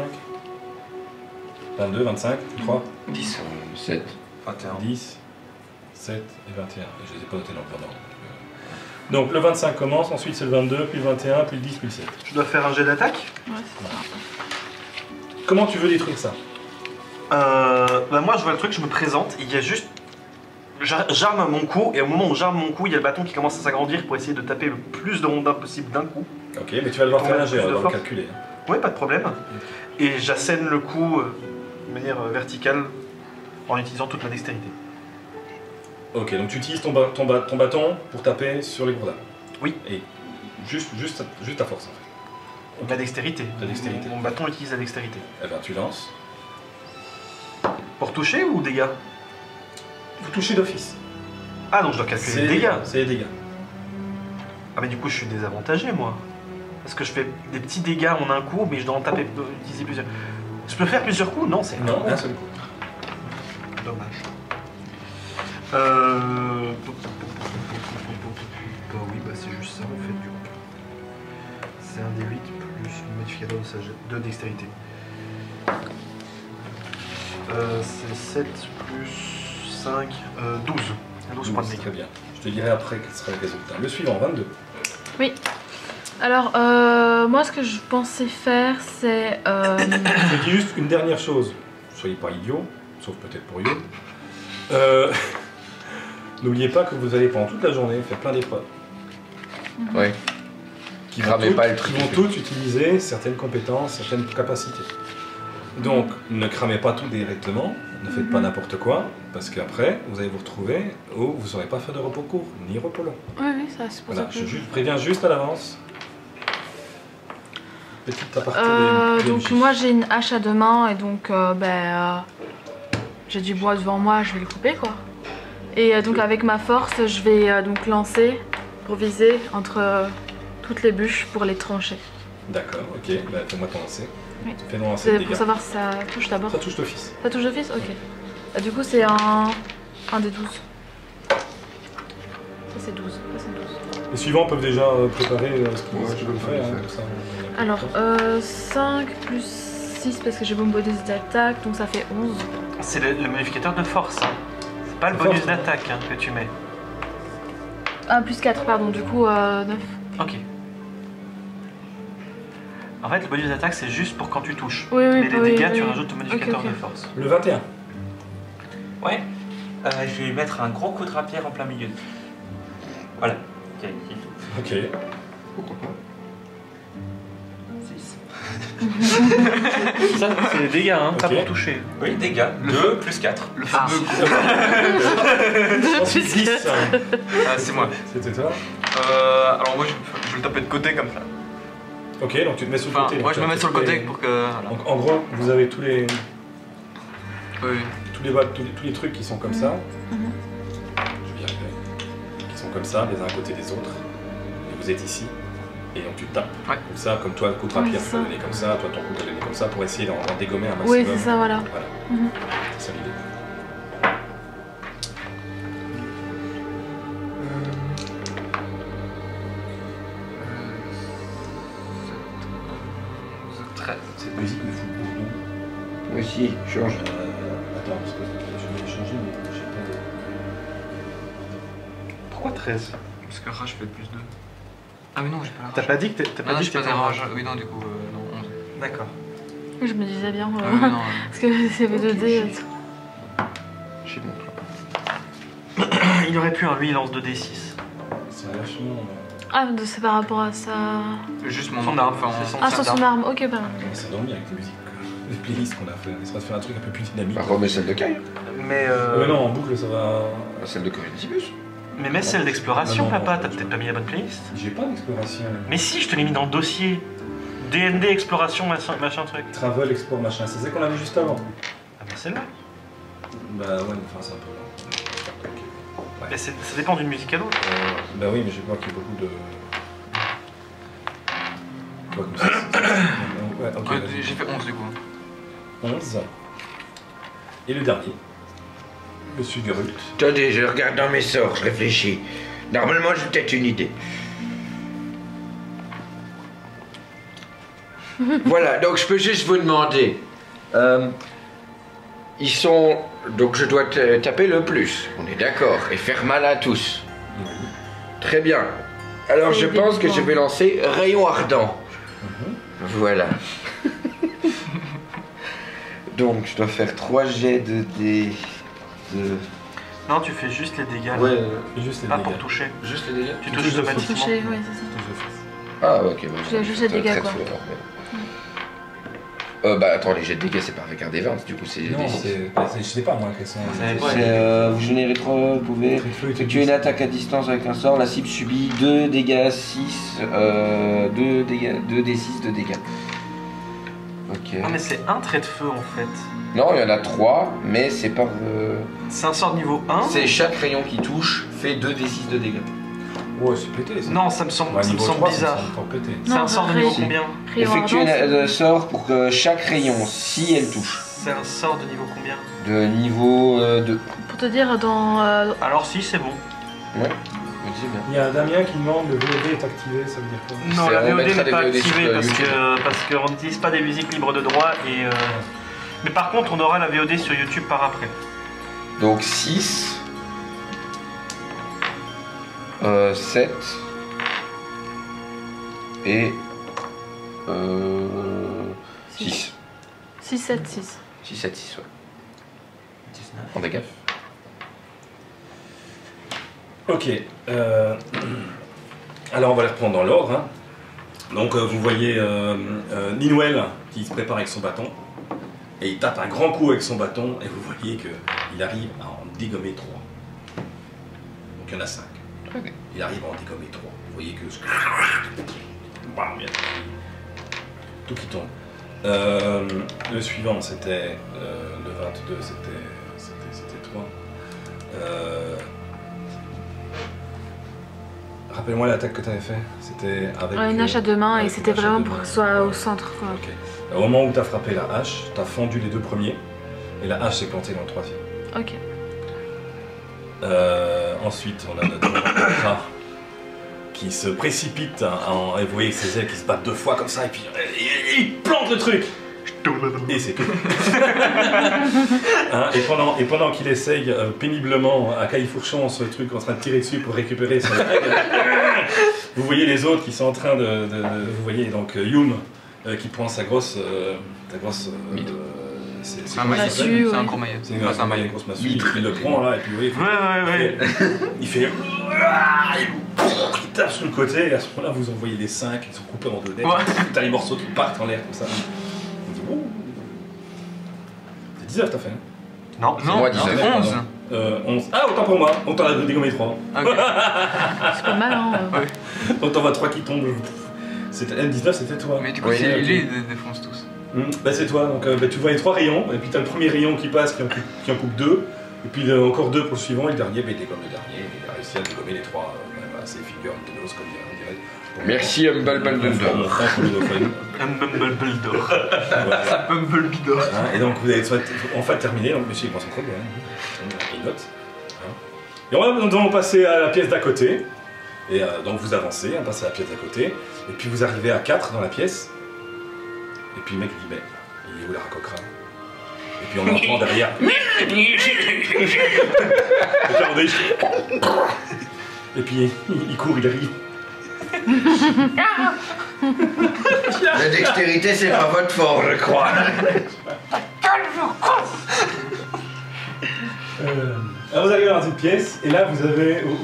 22, 25, 3, 10. 7. 21. 10, 7 et 21. Je les ai pas notés dans le bon ordre. Donc le 25 commence, ensuite c'est le 22, puis le 21, puis le 10, puis le 7. Je dois faire un jet d'attaque. Ouais, c'est ça. Comment tu veux détruire ça? Bah moi je vois le truc, je me présente, il y a juste... J'arme mon coup, et au moment où j'arme mon coup, il y a le bâton qui commence à s'agrandir pour essayer de taper le plus de rondins possible d'un coup. Ok, mais tu vas devoir Ton faire un plus jet, de on va devoir le force. calculer. Ouais, pas de problème. Et j'assène le coup de manière verticale en utilisant toute ma dextérité. Ok, donc tu utilises ton bâton pour taper sur les gourdins. Oui. Et juste ta force en fait. La dextérité. La dextérité. Mon bâton utilise la dextérité. Eh ben tu lances. Pour toucher ou dégâts? Vous touchez d'office. Ah donc je dois calculer les dégâts. C'est les dégâts. Ah mais du coup je suis désavantagé moi. Parce que je fais des petits dégâts en un coup, mais je dois en taper, utiliser plusieurs. Je peux faire plusieurs coups? Non, c'est un Non, coup. un seul coup. Dommage. Bah oui, bah c'est juste ça en fait du coup. C'est un D8 plus le modificateur de sagesse, de dextérité. C'est 7 plus 5, 12. 12 points de C'est dégâts. très bien. Je te dirai après quel sera le résultat. Le suivant, 22. Oui. Alors, moi, ce que je pensais faire, c'est... Je dis juste une dernière chose. Soyez pas idiots, sauf peut-être pour You. N'oubliez pas que vous allez pendant toute la journée faire plein d'épreuves. Ouais. Qui vont, Cramez pas le truc. qui vont toutes utiliser certaines compétences, certaines capacités. Donc, ne cramez pas tout directement, ne faites pas n'importe quoi, parce qu'après, vous allez vous retrouver où vous n'aurez pas fait de repos court, ni repos long. Oui, oui, ça, c'est pour Voilà, ça que... je préviens juste à l'avance. Petite aparté des donc MJ. moi j'ai une hache à deux mains et donc j'ai du bois devant moi, je vais le couper quoi. Et donc avec ma force je vais donc lancer pour viser entre toutes les bûches pour les trancher. D'accord, ok, bah, fais-moi ton lancer. Oui. Fais-moi lancer C'est le pour dégât. savoir si ça touche d'abord. Ça touche d'office. Ça touche d'office? Ok. Du coup c'est un des 12. Ça c'est 12. Ça c'est 12. Les suivants peuvent déjà préparer ce qu'ils Ouais, veulent je peux faire. le Hein, faire. comme ça, Alors 5 plus 6 parce que j'ai mon bonus d'attaque donc ça fait 11. C'est le modificateur de force. Hein. C'est pas le C'est bonus force, hein. d'attaque hein, que tu mets. Ah plus 4 pardon du coup 9. Ok. En fait, le bonus d'attaque c'est juste pour quand tu touches. Oui, oui, Mais les oui, dégâts, oui, tu oui. rajoutes au modificateur Ok, ok. de force. Le 21. Ouais. Je vais mettre un gros coup de rapière en plein milieu. Voilà. Ok, c'est tout. Ok. Pourquoi pas? 6. Ça, c'est les dégâts, hein, pas Ok. pour toucher. Oui, dégâts. 2 plus 4. Le Ah. fameux. Ensuite 10. Ah, c'est moi. C'était toi. Alors moi, je vais le taper de côté comme ça. Ok, donc tu te mets sur le Enfin, côté. moi, donc je me tu as mets sur le tous côté les- pour que. Voilà. Donc en gros, vous avez tous les Oui. trucs qui sont comme ça. Mhm. Je vais y arriver. Qui sont comme ça, les uns à côté des autres. Et vous êtes ici. Et donc tu tapes. Ouais. Comme ça, comme toi, le coup de rapière, Ouais, tu c'est peux ça. donner comme ça, toi ton coup, tu peux donner comme ça pour essayer d'en dégommer un maximum. Oui c'est ça voilà. Voilà, Mhm. c'est ça l'idée. Cette musique me fout le bourdon. Moi aussi, change. Attends, parce que je vais changer, mais j'ai pas de... Pourquoi 13? Parce que rage fait plus 2. Ah, mais non, j'ai pas la rage. T'as pas dit que t'as Ah, pas non, dit j'ai que pas t'étais de en rage. rage. Oui, non, du coup, non, 11. D'accord. Je me disais bien Ah, oui, non. parce que c'est V2D. J'ai mon plan. Il aurait pu, hein, lui il lance 2d6. C'est vachement. Ah, c'est par rapport à ça. Juste mon Son arme. arme, c'est son- Ah, sur son arme, ok, bah. Ça donne bien avec les musiques. Les playlists qu'on a fait. On essaie de faire un truc un peu plus dynamique. Bah, remets celle de Kai. Mais Non, en boucle ça va. Celle de Corintibus. mais mets celle d'exploration, Non, non, papa, non, t'as je- peut-être pas mis la bonne playlist. J'ai pas d'exploration. Mais si, je te l'ai mis dans le dossier. DND, exploration, machin truc. Travel, explore, machin. C'est ça qu'on avait juste avant. Ah bah celle-là. Bah ouais, mais enfin c'est un peu lent. Ok. Mais ça dépend d'une musique à l'autre. Bah oui, mais j'ai peur qu'il y ait beaucoup de. Ouais, comme ça. Ouais, ok. vas-y. J'ai fait 11 du coup. 11. Et le dernier. Monsieur Gerult. Attendez, je regarde dans mes sorts, je réfléchis. Normalement, j'ai peut-être une idée. Voilà, donc je peux juste vous demander. Ils sont. Donc je dois taper le plus, on est d'accord, et faire mal à tous. Oui. Très bien. Alors C'est je pense que débutant. je vais lancer Rayon Ardent. Voilà. Donc je dois faire 3 jets de dés. Non, tu fais juste les dégâts. Ouais, Et juste les Pas dégâts. pour toucher. juste les dégâts. Tu touches automatiquement. Touché, ouais, c'est ça. Ah, ok, bah, Je l'ai juste les dégâts, très quoi. fort, mais- bah attends, les jets de dégâts c'est pas avec un des 20, du coup c'est Non, des je sais pas moi quelles sont. vous générez 3, vous pouvez effectuer une attaque à distance avec un sort, la cible subit 2 dégâts 6, 2 d6 de dégâts. Ok. Ah mais c'est un trait de feu en fait. Non, il y en a 3, mais c'est par... C'est un sort niveau 1. c'est chaque rayon qui touche fait 2 d6 de dégâts. Ouais, c'est pété ça. Non, ça me semble, Ouais, ça me niveau semble 3, bizarre. Ça me semble pété. C'est un Non, sort de niveau rayon- combien Rayon Effectuez ardent, un sort pour que chaque rayon, si elle touche, C'est un sort de niveau combien de niveau 2. Pour te dire, dans. Alors si, c'est bon. Ouais, me dis bien. Il y a Damien qui demande le VOD est activé, ça veut dire quoi? Non, C'est- la on VOD mettra n'est des pas VOD activée sur parce YouTube. parce qu'on n'utilise pas des musiques libres de droit et... Mais par contre, on aura la VOD sur YouTube par après. Donc 6, 7 et 6. 6, 7, 6. 6, 7, 6, ouais. 19. On dégage. Ok. Alors on va les reprendre dans l'ordre. Hein. Donc vous voyez Ninwell qui se prépare avec son bâton. Et il tape un grand coup avec son bâton et vous voyez qu'il arrive à en dégommer 3. Donc il y en a 5. Ok. Il arrive à en dégommer 3. Vous voyez que... Bam, il y a tout qui tombe. Le suivant c'était le 22, c'était toi. Rappelle-moi l'attaque que tu avais fait. C'était avec. Une hache à deux mains et avec c'était une hache à vraiment deux pour mains. que ce soit au centre, quoi. Ok. Au moment où tu as frappé la hache, tu as fendu les 2 premiers et la hache s'est plantée dans le 3e. Ok. Ensuite, on a notre Rat qui se précipite et vous voyez ses ailes qui se battent 2 fois comme ça et puis il plante le truc. Et c'est tout. Hein, et pendant qu'il essaye péniblement à califourchon ce truc en train de tirer dessus pour récupérer son attaque, vous voyez les autres qui sont en train vous voyez donc Yum qui prend sa grosse Mythe. C'est un comment ça maillet. s'appelle C'est un gros maillet. C'est Enfin, c'est un maillet. grosse massue, il le prend là et puis vous voyez Ouais. il fait il tape sur le côté et à ce moment-là vous en voyez les 5 qui sont coupés en 2 dettes. Ouais. T'as les morceaux qui partent en l'air comme ça. On dit, ouh. C'est 19 t'as fait, hein Non, Non, Moi, c'est 19. 11. 11. Ah autant pour moi, on t'en a dégommé 3. Ok. C'est pas mal, hein. Donc t'en vas 3 qui tombent. C'était M19 c'était toi. Mais du coup, Oui, c'est ok. lui, il défonce tous. Bah c'est toi, donc tu vois les 3 rayons, et puis t'as le premier rayon qui passe qui en coupe 2, et puis encore 2 pour le suivant, et le dernier, bah, il dégomme le dernier, et il a réussi à dégommer les 3, voilà, c'est figure de l'os comme on dirait. Merci Humble Bundle. Voilà. Bumblebee. Hein, et donc vous avez enfin terminé, donc monsieur il prend son code, il note. Hein. Et nous allons passer à la pièce d'à côté, et donc vous avancez, on passe à la pièce d'à côté, et puis vous arrivez à 4 dans la pièce, et puis le mec dit ben, il est où la racocra? Et puis on entend derrière. Et puis il court, il arrive. La dextérité, c'est pas votre fort, je crois. Alors vous arrivez dans une pièce et là vous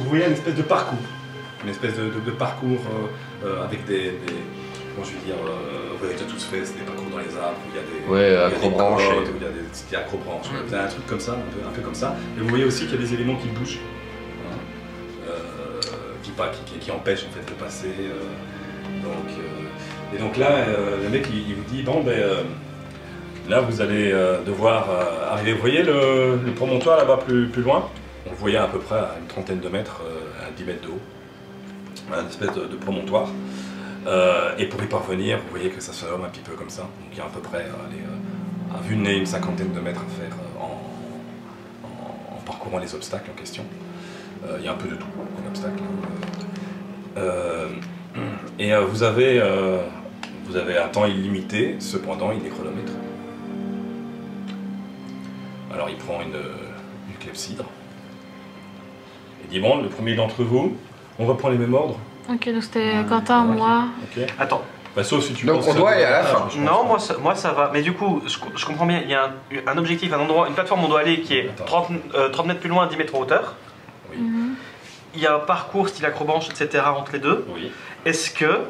voyez une espèce de parcours. Une espèce de parcours avec des comment je vais dire, vous avez déjà tous fait, c'est des parcours dans les arbres, où il y a des, Ouais, il y a des acrobranches. cordes, où il y a des acrobranches, vous avez un truc comme ça, un peu comme ça. Et vous voyez aussi qu'il y a des éléments qui bougent, qui empêchent en fait de passer. Et donc là, le mec il vous dit, bon ben là vous allez devoir arriver, vous voyez le promontoire là-bas plus loin? On le voyait à peu près à une trentaine de mètres, à 10 mètres de haut, une espèce de promontoire. Et pour y parvenir, vous voyez que ça se forme un petit peu comme ça. Donc il y a à peu près, à vue de nez, une cinquantaine de mètres à faire en parcourant les obstacles en question. Il y a un peu de tout comme obstacle. Et vous avez un temps illimité, cependant il est chronométré. Alors il prend une clepsydre. Il dit bon, le premier d'entre vous, on reprend les mêmes ordres. Ok, donc c'était Quentin, moi. Ok. Attends. Bah, sauf si tu Donc penses on que doit ça aller à la désavantage, fin. je pense Non, pas. moi ça va. Mais du coup, je comprends bien, il y a un objectif, un endroit, une plateforme où on doit aller qui est 30 mètres plus loin, 10 mètres en hauteur. Oui. Il y a un parcours style acrobranche, etc. entre les deux. Oui. Est-ce que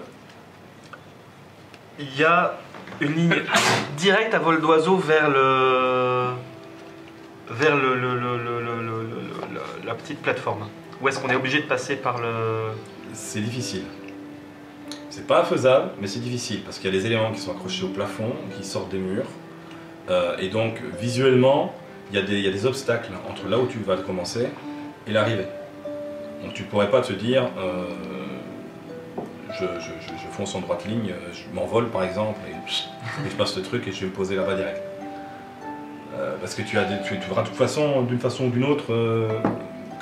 il y a une ligne directe à vol d'oiseau vers la petite plateforme? Ou est-ce qu'on est obligé de passer par le... C'est difficile. C'est pas infaisable, mais c'est difficile parce qu'il y a des éléments qui sont accrochés au plafond, qui sortent des murs. Et donc, visuellement, il y a des obstacles entre là où tu vas commencer et l'arrivée. Donc, tu pourrais pas te dire, je fonce en droite ligne, je m'envole par exemple, et je passe le truc et je vais me poser là-bas direct. Parce que tu devras de toute façon, d'une façon ou d'une autre,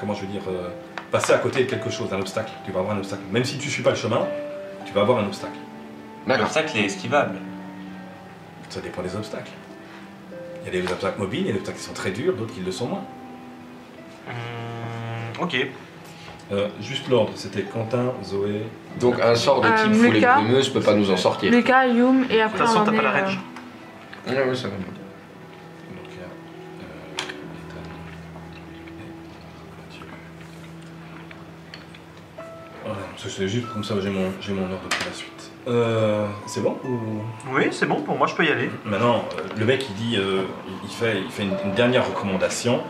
comment je veux dire, passer à côté de quelque chose, d'un obstacle. Tu vas avoir un obstacle. Même si tu ne suis pas le chemin, tu vas avoir un obstacle. D'accord. L'obstacle est esquivable. Ça dépend des obstacles. Il y a des obstacles mobiles, il y a des obstacles qui sont très durs, d'autres qui le sont moins. Ok. Juste l'ordre, c'était Quentin, Zoé. Donc un sort de type foule et Lucas. brumeuse peut pas nous en sortir. Lucas, Yum, et De après toute façon, on t'as en pas est, la range. Ouais, ça va. Donc il y a Ethan et Mathieu. Voilà, c'est juste comme ça, j'ai mon ordre pour la suite. C'est bon ou... Oui, c'est bon, pour moi, je peux y aller. Maintenant, le mec il dit, il fait une dernière recommandation,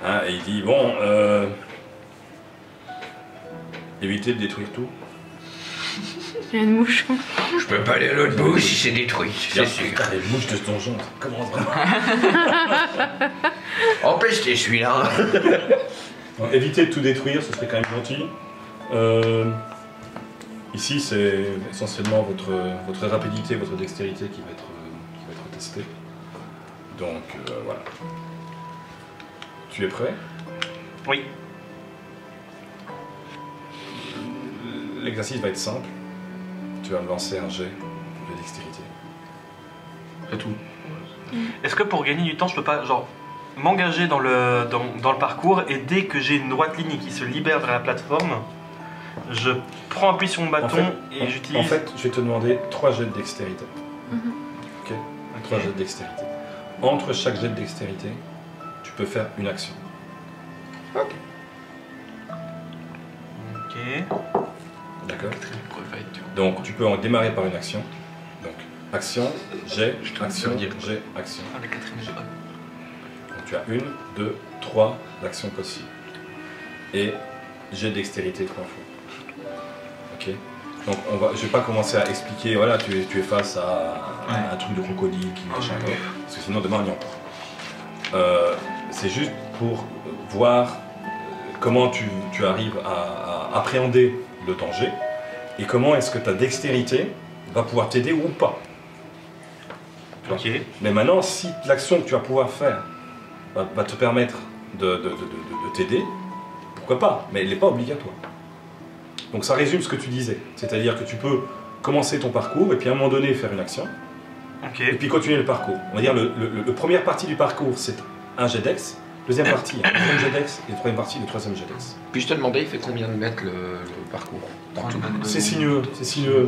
hein, et il dit bon, évitez de détruire tout. Il y a une mouche. Je peux pas aller à l'autre bout si c'est détruit, c'est sûr. Putain, les mouches de ce donjon, ça commence vraiment. Empêche-les celui-là. Donc, évitez de tout détruire, ce serait quand même gentil. Ici, c'est essentiellement votre rapidité, votre dextérité qui va être testée. Donc voilà. Tu es prêt? Oui. L'exercice va être simple. Tu vas me lancer un jet de dextérité. C'est tout. Est-ce que pour gagner du temps, je peux pas, genre, m'engager dans le parcours et dès que j'ai une droite ligne qui se libère vers la plateforme, je prends appui sur mon bâton et j'utilise... En fait, je vais te demander 3 jets de dextérité. Ok. 3 jets de dextérité. Entre chaque jet de dextérité, tu peux faire une action. Ok. D'accord. Donc tu peux en démarrer par une action. Donc action, jet, action, jet, action. Donc tu as 1, 2, 3 actions possibles. Et jet de dextérité 3 fois. Ok. Donc je vais pas commencer à expliquer, voilà, tu es face à un truc de crocodile qui machin, parce que sinon demain on y en parle. C'est juste pour voir comment tu arrives à appréhender le danger et comment est-ce que ta dextérité va pouvoir t'aider ou pas. Tu vois. Ok. Mais maintenant, si l'action que tu vas pouvoir faire va te permettre de t'aider, pourquoi pas, mais elle n'est pas obligatoire. Donc ça résume ce que tu disais, c'est-à-dire que tu peux commencer ton parcours et puis à un moment donné faire une action, Ok. et puis continuer le parcours. On va dire le première partie du parcours c'est un jet dex, deuxième partie un deuxième jet dex, et troisième partie le troisième jet dex. Puis je te demandais, il fait combien de mètres le parcours en tout? C'est sinueux,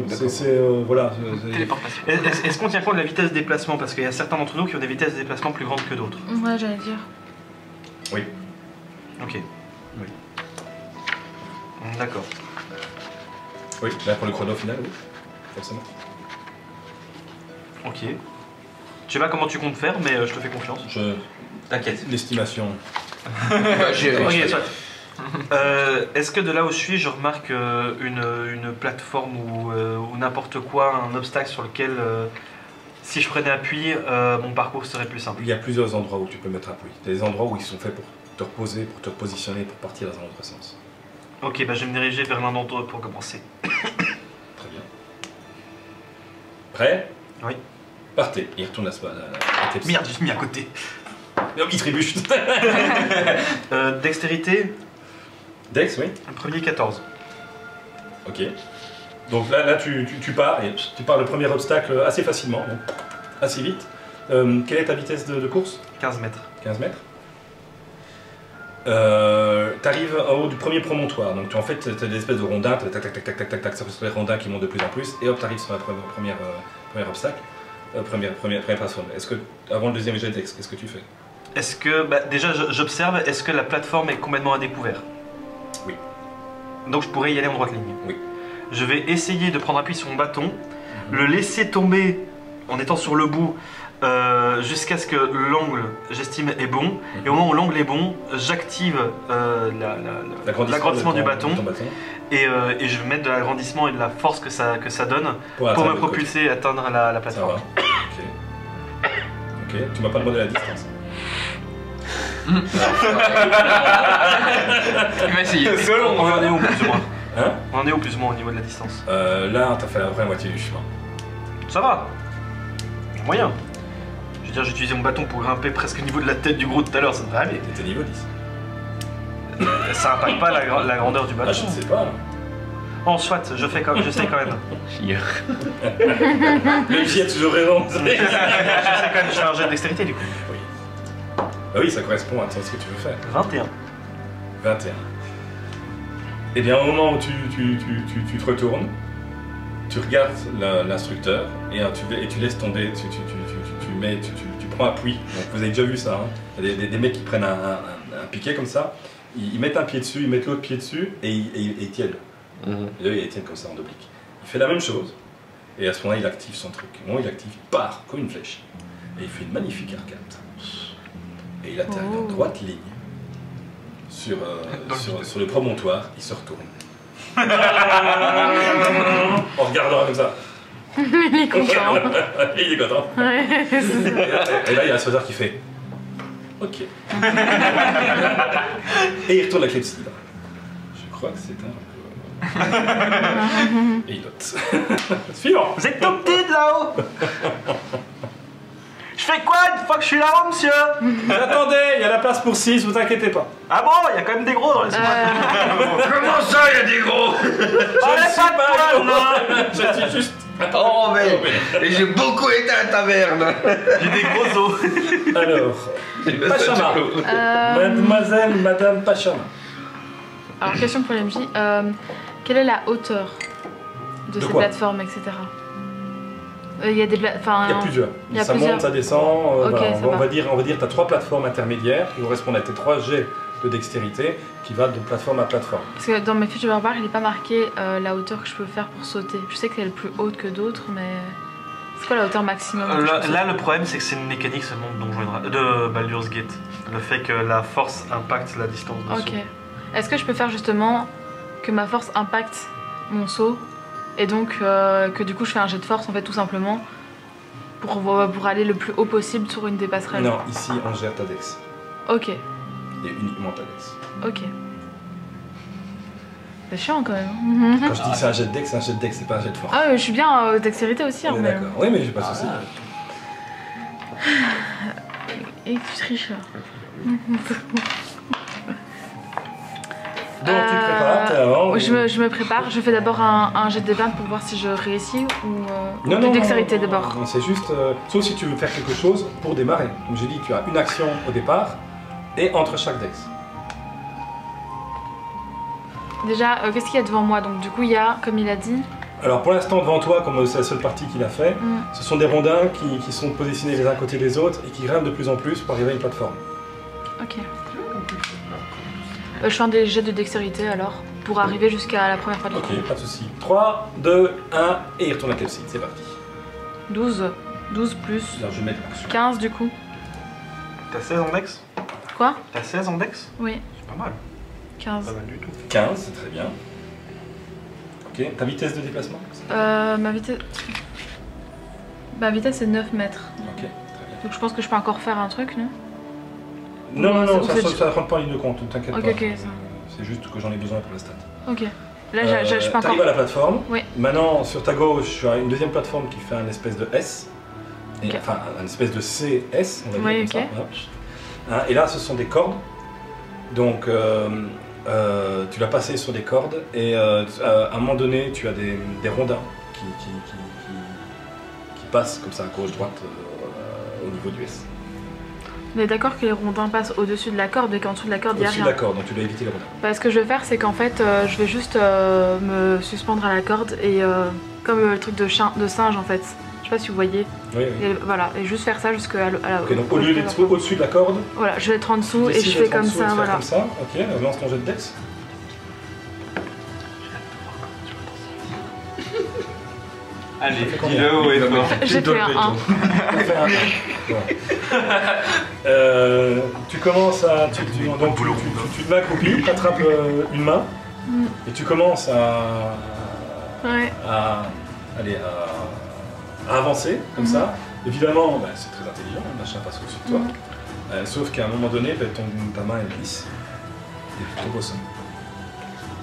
D'accord. voilà. Téléportation. Est-ce qu'on tient compte de la vitesse de déplacement? Parce qu'il y a certains d'entre nous qui ont des vitesses de déplacement plus grandes que d'autres. Ouais, j'allais dire. Oui. Ok. D'accord. Oui, là pour le chrono final, oui. Forcément. Ok. Je sais pas comment tu comptes faire, mais je te fais confiance. T'inquiète. L'estimation. Ok, soit. Est-ce que de là où je suis, je remarque une plateforme ou n'importe quoi, un obstacle sur lequel, si je prenais appui, mon parcours serait plus simple? Il y a plusieurs endroits où tu peux mettre appui. Il y a des endroits où ils sont faits pour te reposer, pour te positionner, pour partir dans un autre sens. Ok, bah je vais me diriger vers l'un d'entre eux pour commencer. Très bien. Prêt? Oui. Partez. Il retourne la tête. Merde, je suis mis à côté. Il trébuche. Dextérité, Dex, oui. premier 14. Ok. Donc là tu pars et tu pars le premier obstacle assez facilement, donc assez vite. Quelle est ta vitesse de course? 15 mètres. 15 mètres. T'arrives en haut du premier promontoire, donc en fait t'as des espèces de rondins, tac tac tac tac tac tac tac sur les rondins qui montent de plus en plus, et hop t'arrives sur la premier obstacle, première plateforme. Est-ce que avant le deuxième jet d'ex, qu'est-ce que tu fais? Est-ce que, bah, déjà j'observe, est-ce que la plateforme est complètement à découvert? Oui. Donc je pourrais y aller en droite ligne? Oui. Je vais essayer de prendre appui sur mon bâton, le laisser tomber en étant sur le bout jusqu'à ce que l'angle, j'estime, est bon. Et au moment où l'angle est bon, j'active l'agrandissement du bâton. Et je vais mettre de l'agrandissement et de la force que ça donne pour me propulser et atteindre la plateforme. Ça va. Ok. Tu m'as pas demandé la distance. Il va essayer. On en est où plus ou moins? Hein? On en est où plus ou moins au niveau de la distance? Là, t'as fait la vraie moitié du chemin. Ça va. Moyen. Je veux dire, j'ai utilisé mon bâton pour grimper presque au niveau de la tête du gros tout à l'heure, ça devrait aller. T'étais niveau 10. Ça impacte pas la grandeur du bâton. Ah, je ne sais pas. Oh, soit, je sais quand même. Le jet a toujours raison. Je sais quand même, je fais un jet de dextérité du coup. Oui. Bah oui, ça correspond à ce que tu veux faire. 21. 21. Et bien au moment où tu te retournes, tu regardes l'instructeur et tu laisses tomber, tu prends appui. Donc vous avez déjà vu ça, hein. Il y a des mecs qui prennent un piquet comme ça, ils mettent un pied dessus, ils mettent l'autre pied dessus et ils tiennent. Et là, ils tiennent comme ça en oblique. Il fait la même chose et à ce moment-là il active son truc. Au moment où il active, il part comme une flèche et il fait une magnifique arcade. Et il atterrit en droite ligne sur le promontoire, il se retourne. En regardant comme ça. Il est content. Il est content. Ouais, c'est ça. Et là, il y a un soldeur qui fait OK. Et il retourne la clepsydre. Je crois que c'est un peu. Et il note. Suivant. Vous êtes tout petit de là-haut. Je fais quoi une fois que je suis là-haut, monsieur? Attendez, il y a la place pour 6, vous inquiétez pas. Ah bon, il y a quand même des gros dans les Comment ça, il y a des gros? Je suis juste. Oh, mais j'ai beaucoup été à la taverne. J'ai des gros os. Alors, Pachama. Mademoiselle, Madame Pachama. Alors, question pour l'MJ. Quelle est la hauteur de ces quoi? plateformes, etc. Il y a des Il y a plusieurs. Il y a ça plusieurs. monte, ça descend. Ok, voilà, ça on va. va dire, tu as 3 plateformes intermédiaires qui correspondent à tes 3 jets de dextérité qui va de plateforme à plateforme. Parce que dans mes fiches de barbare, il n'est pas marqué la hauteur que je peux faire pour sauter. Je sais qu'elle est plus haute que d'autres, mais c'est quoi la hauteur maximum que je peux sauter? Là, le problème, c'est que c'est une mécanique seulement de Baldur's Gate. Le fait que la force impacte la distance de saut. Ok. Est-ce que je peux faire justement que ma force impacte mon saut et donc que du coup je fais un jet de force en fait tout simplement pour aller le plus haut possible sur une des passerelles? Non, ici on gère ta dex. Ok, Et uniquement ta dex. ok. C'est chiant quand même. Quand je dis que c'est un jet de dex, c'est pas un jet de force. Ah je suis bien dextérité aussi. On est mais... d'accord. Oui, mais j'ai pas de soucis. Et tu triches là. Donc tu te prépares, t'es avant. Je me prépare, je fais d'abord un jet de 20 pour voir si je réussis ou de dextérité d'abord. Non, c'est juste, sauf si tu veux faire quelque chose pour démarrer. Comme je dis, tu as une action au départ et entre chaque dex. Déjà, qu'est-ce qu'il y a devant moi? Donc du coup, il y a, comme il a dit... Alors pour l'instant, devant toi, comme c'est la seule partie qu'il a fait, ce sont des rondins qui sont positionnés les uns à côté des autres et qui grimpent de plus en plus pour arriver à une plateforme. Ok. Je fais un des jets de dextérité alors, pour arriver jusqu'à la première fois du coup. Ok, pas de soucis. 3, 2, 1, et il retourne à calcite, c'est parti. 12. 12 plus Alors je vais mettre l'action. 15 du coup. T'as 16 en dex? Quoi? T'as 16 en dex? Oui, C'est pas mal. 15. Pas mal du tout. 15, c'est très bien. Ok, ta vitesse de déplacement? Ma vitesse c'est 9 mètres. Ok, très bien. Donc je pense que je peux encore faire un truc, non? Non, non, non, c'est- ça rentre pas en ligne de compte, ne t'inquiète Ok, pas. ok, ça. C'est juste que j'en ai besoin pour la stat. Ok. Là je peux encore... T'arrives à la plateforme. Oui. Maintenant, sur ta gauche, tu as une deuxième plateforme qui fait un espèce de S. Et, Ok. enfin, un espèce de CS, on va dire Oui, comme ok. ça. Voilà. Hein, et là, ce sont des cordes. Donc, tu l'as passé sur des cordes. Et à un moment donné, tu as des rondins qui passent comme ça à gauche-droite au niveau du S. On est d'accord que les rondins passent au-dessus de la corde et qu'en dessous de la corde il n'y a Au-dessus de rien. la corde, donc tu dois éviter les rondins. Bah, ce que je vais faire c'est qu'en fait je vais juste me suspendre à la corde et comme le truc de singe en fait. Je sais pas si vous voyez. Oui, oui. Et, voilà, et juste faire ça jusqu'à la... Ok, donc au lieu d'être au-dessus de la corde, Voilà, je vais être en dessous et décide je fais d'être en comme dessous et de ça, faire voilà. Comme ça, ok, lance ton jet de dex. Allez, Ça fait combien? dis-le haut et fort. J'ai fait un 1. On fait un. Ouais. Tu commences à. Tu te mets accroupi, tu attrapes une main Mm. et tu commences Ouais. à avancer comme ça. Évidemment, bah, c'est très intelligent, le machin passe au-dessus de toi. Sauf qu'à un moment donné, bah, ta main est glisse et tu tombes au sol.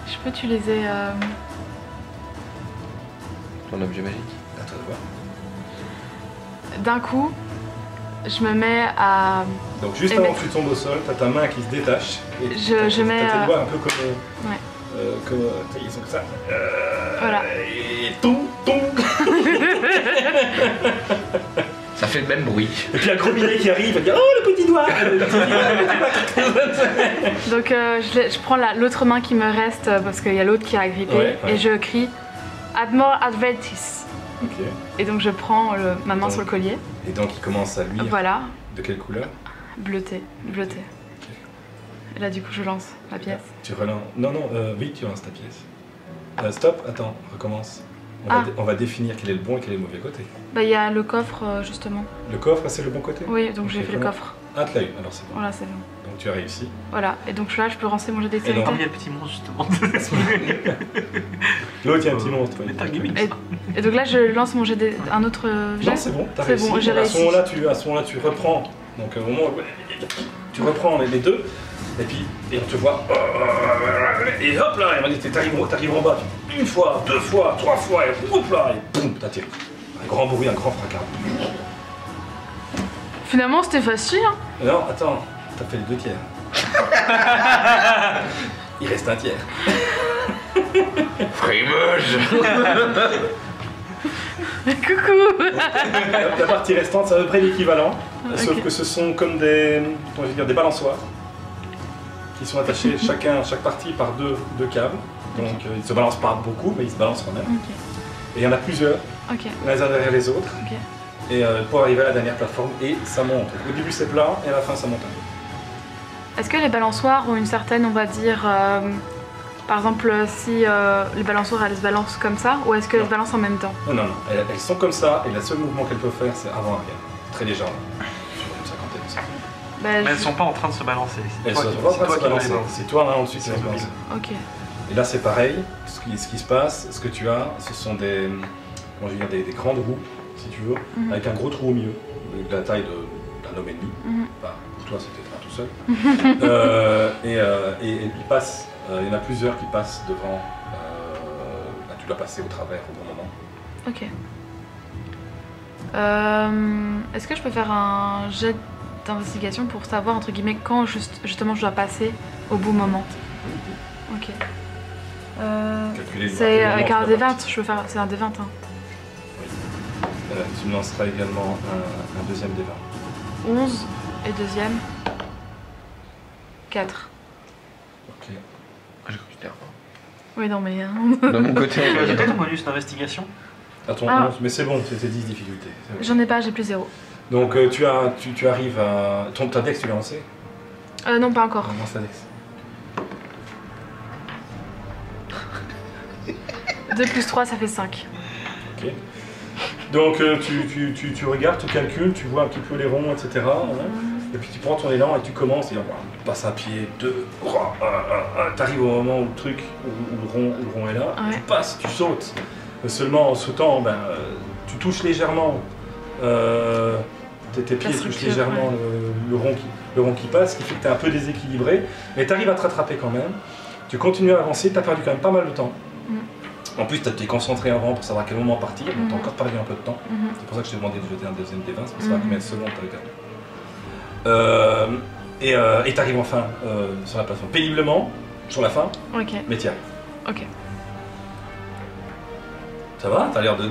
Je peux utiliser... Ton objet magique. À toi de voir. D'un coup, je me mets à... Donc juste Et avant mais- que tu tombes au sol, tu as ta main qui se détache. Et Je mets, t'as tes doigts un peu comme... ils sont comme ça. Voilà. Et toum, toum. Ça fait le même bruit. Et puis il y a le gros minet qui arrive et dit oh le petit doigt. Donc je prends l'autre main qui me reste parce qu'il y a l'autre qui a agrippé Ouais, ouais. et je crie Admore Adventis. Ok. Et donc je prends ma main Donc, sur le collier. Et donc il commence à luire. Voilà, De quelle couleur? bleuté. Et là du coup je lance la pièce. Tu relances. Non, non, oui, tu lances ta pièce. Stop, attends, recommence. On va définir quel est le bon et quel est le mauvais côté. Bah il y a le coffre justement. Le coffre, c'est le bon côté? Oui, donc j'ai Ok, fait le comment- coffre. Ah, tu l'as eu, alors c'est bon. Voilà, c'est bon. Donc tu as réussi. Voilà, et donc là je peux lancer mon jet Et d'extérieur. donc- Ah, il y a le petit monstre justement. L'autre, il y a un petit monstre. Mais t'as un gimmick. Et donc là je lance mon jet un autre jet. Non, c'est bon, t'as C'est réussi. bon, j'ai à réussi. ce moment-là, tu reprends. Donc au moment où tu reprends les deux, et puis et on te voit. Et hop là, il m'a dit t'arrives en bas. Une fois, deux fois, trois fois, et hop là, et boum, t'atterris. Un grand bruit, un grand fracas. Finalement c'était facile hein. Non, attends, t'as fait les deux tiers. Il reste un tiers. Frimeuge. Coucou. La partie restante, c'est à peu près l'équivalent, sauf Ok. que ce sont comme des balançoires qui sont attachés chaque partie par deux câbles. Donc ils se balancent pas beaucoup, mais ils se balancent quand même. Ok, Et il y en a plusieurs, ok, les uns derrière les autres, ok. et pour arriver à la dernière plateforme, et ça monte. Au début c'est plat, et à la fin ça monte un peu. Est-ce que les balançoires ont une certaine, on va dire, par exemple, si les balançoires elles se balancent comme ça, ou est-ce qu'elles Non. se balancent en même temps? Non, non, non, elles sont comme ça, et le seul mouvement qu'elles peuvent faire c'est avant-arrière. Très légèrement, sur une cinquantaine de centimètres. Bah, Mais elles sont pas en train de se balancer. C'est Elles toi sont qui- pas en train de c'est se toi qui dois les balancer, balancer. c'est toi là ensuite qui C'est vas se le balancer. Ok. Et là c'est pareil, ce qui se passe, ce que tu as, ce sont des grandes roues, si tu veux, Mhm. avec un gros trou au milieu, de la taille d'un homme et demi. Mhm. Enfin, pour toi c'était un tout seul. Et ils passent, il y en a plusieurs qui passent devant, bah, tu dois passer au travers au bon moment. Ok. Est-ce que je peux faire un jet d'investigation pour savoir, entre guillemets, quand justement je dois passer au bon moment? Ok. Calculer le C'est moment avec où un tu vas D20, partir. je peux faire, c'est un D20. Hein. Tu me lanceras également un deuxième des 20. 11 et deuxième 4. Ok. J'ai cru que c'était un. Oui, non, mais. De mon côté, Tu as ajouté ton bonus d'investigation? Attends, Ah. 11, mais c'est bon, c'était 10 difficultés. C'est bon. J'en ai pas, j'ai plus 0. Donc tu arrives à. Ta dex, tu l'as lancé? Non, pas encore. Lance la dex. 2 plus 3, ça fait 5. Ok. Donc tu regardes, tu calcules, tu vois un petit peu les ronds, etc. Hein, et puis tu prends ton élan et tu commences, et tu passes un pied, deux, t'arrives au moment où le truc, où le rond est là, Ouais. tu passes, tu sautes. Seulement en sautant, tu touches légèrement, tes pieds touchent légèrement le rond qui passe, ce qui fait que tu es un peu déséquilibré, mais tu arrives à te rattraper quand même. Tu continues à avancer, tu as perdu quand même pas mal de temps. En plus, tu t'es concentré avant pour savoir à quel moment partir, donc tu as encore perdu un peu de temps. C'est pour ça que je t'ai demandé de jeter un deuxième D20, c'est pour savoir combien de secondes tu as gagné. Et tu arrives enfin sur la plateforme. Péniblement, sur la fin, Ok. mais t'y arrives. Ok. Ça va? T'as l'air de...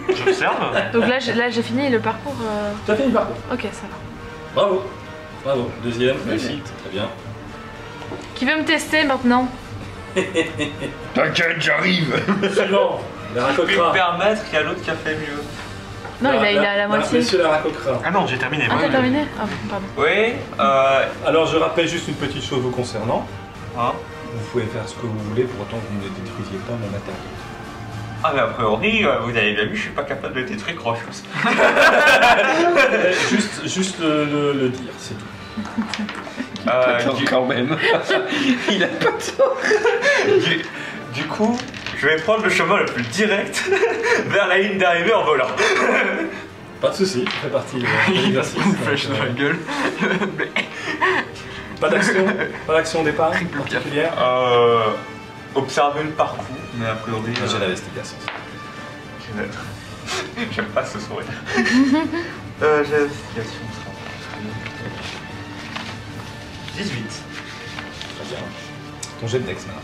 J'observe. Donc là, j'ai fini le parcours. Tu as fini le parcours. Ok, ça va. Bravo. Bravo. Deuxième, réussite. Très bien. Qui veut me tester maintenant? T'inquiète, j'arrive. Suivant, la Je peux me racocra. permettre qu'il y a l'autre qui a fait mieux. Non, il a la moitié. Monsieur la racocra. Ah non, j'ai terminé. Ah, moi. t'as terminé? Ah, pardon. Oui, Alors je rappelle juste une petite chose vous concernant. hein. Vous pouvez faire ce que vous voulez, pour autant que vous ne détruisiez pas mon matériel. Ah mais a priori, vous avez bien vu, je suis pas capable de détruire grand chose. Juste le dire, c'est tout. Attends, quand même. Il a pas tort. Du coup, je vais prendre le chemin le plus direct vers la ligne d'arrivée en volant. Pas de soucis, ça fait partie de l'exercice. Une flèche dans la gueule. Pas d'action au départ particulière. Observer le parcours, mais a priori... J'ai l'investigation. J'aime pas ce sourire. J'ai l'investigation. 18. Très bien. Ton jet de dex maintenant.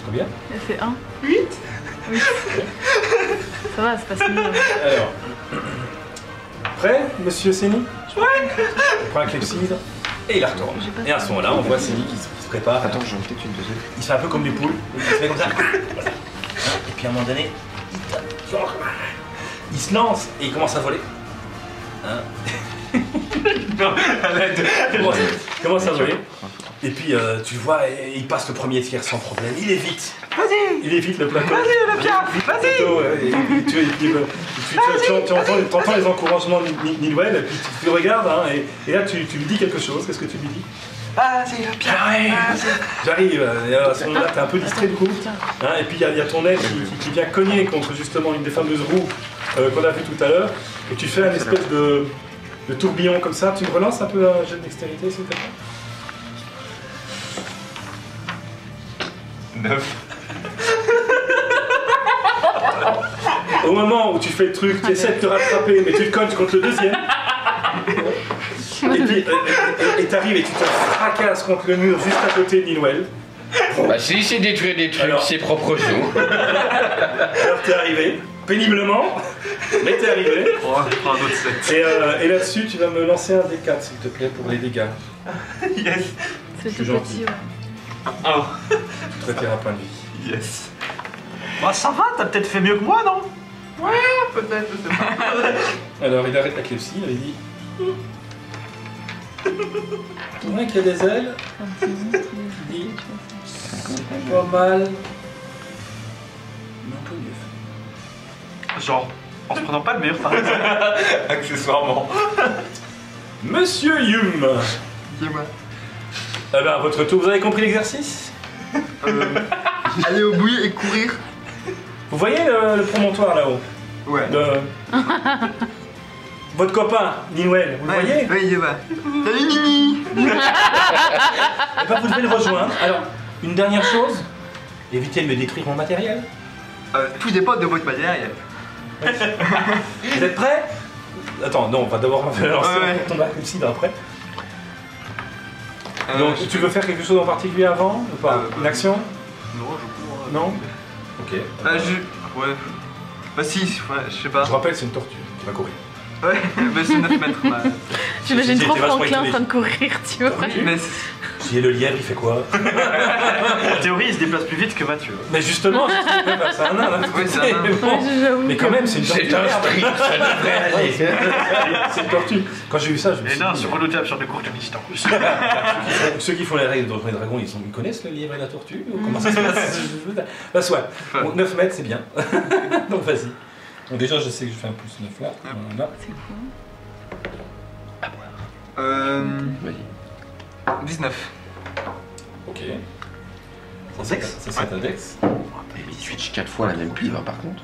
Combien? Elle fait 1. 8. Oui. Ça va, c'est pas si mieux. Alors. Prêt, monsieur Séni? Ouais. Il prend la clepsydre et il la retourne. Et à ce moment-là, on voit Séni qui se prépare. Attends, j'en ai peut-être une deuxième. Il se fait un peu comme les poules. Il se fait comme ça. Et puis à un moment donné, il se lance et il commence à voler. Hein? Il commence à voler. Et puis tu le vois, il passe le premier tir sans problème. Il évite. Vas-y. Il évite le plateau. Vas-y, le Pierre, vas-y. Tu entends les encouragements de Nilwell, et puis tu le regardes, hein, et là tu lui dis quelque chose. Qu'est-ce que tu lui dis? Vas-y, le Pierre. J'arrive, et à ce moment-là, t'es un peu distrait du coup. Hein, et puis il y a ton aile qui vient cogner contre justement une des fameuses roues qu'on a vu tout à l'heure. Et tu fais un espèce de tourbillon comme ça. Tu me relances un peu un jet de dextérité, s'il te plaît? 9. Au moment où tu fais le truc, tu essaies de te rattraper, mais tu te cognes contre le deuxième. Et puis, t'arrives et tu te fracasses contre le mur juste à côté de Nilwell. Bah, s'il sait détruire des trucs, Alors. ses propres joues. Alors t'es arrivé, péniblement, mais t'es arrivé. On va prendre un autre set. Et là-dessus, tu vas me lancer un D4, s'il te plaît, pour les dégâts. Yes. C'est suis tout gentil. petit, ouais. Oh. Tu te retires un point de vie. Yes. Bah ça va, t'as peut-être fait mieux que moi, non? Peut-être, je sais pas. Alors il arrête la clepsydre, il dit... C'est vrai qu'il y a des ailes. Il dit... C'est pas mal. Mais on peut mieux faire. Genre, en se prenant pas le meilleur par exemple. Accessoirement. Monsieur Hume. Dis-moi. Eh ben, à votre tour, vous avez compris l'exercice? Aller au bout et courir. Vous voyez le promontoire là-haut? Ouais. Votre copain, Nilwell, vous le voyez? Oui, je vois. Salut Nini. Eh ben, vous devez le rejoindre. Alors, une dernière chose, évitez de me détruire mon matériel. Tout dépend de votre matériel. Vous êtes prêts? Attends, non, on va d'abord lancer ton clepsydre après. Donc, tu veux faire quelque chose en particulier avant ou pas? Une action? Non, je cours. Non? Ok. Ouais. Bah si, ouais, je sais pas. Je rappelle, c'est une tortue qui va courir. Ouais, bah c'est 9 mètres. Bah. J'imagine J'ai trop été vachement Franklin en étonné. train de courir, tu vois. Mais Je dis, le lièvre, il fait quoi? En théorie, il se déplace plus vite que Mathieu. Mais justement, c'est un nain. Oui, c'est un nain. Mais quand même, c'est une tortue. C'est un strip, ça devrait aller. C'est une tortue. Quand j'ai vu ça, je me Les suis nains dit, sont redoutés sur de courtes distances. ceux qui font les règles de Donjons et Dragons, ils connaissent le lièvre et la tortue ou comment ça se passe? Bah soit, bon, 9 mètres c'est bien. Donc vas-y. Donc déjà je sais que je fais un plus 9 là. Voilà. C'est quoi? 19. Ok. Son dex? Ça c'est un dex. Et 18, j'ai 4 fois la même cuve, hein, par contre.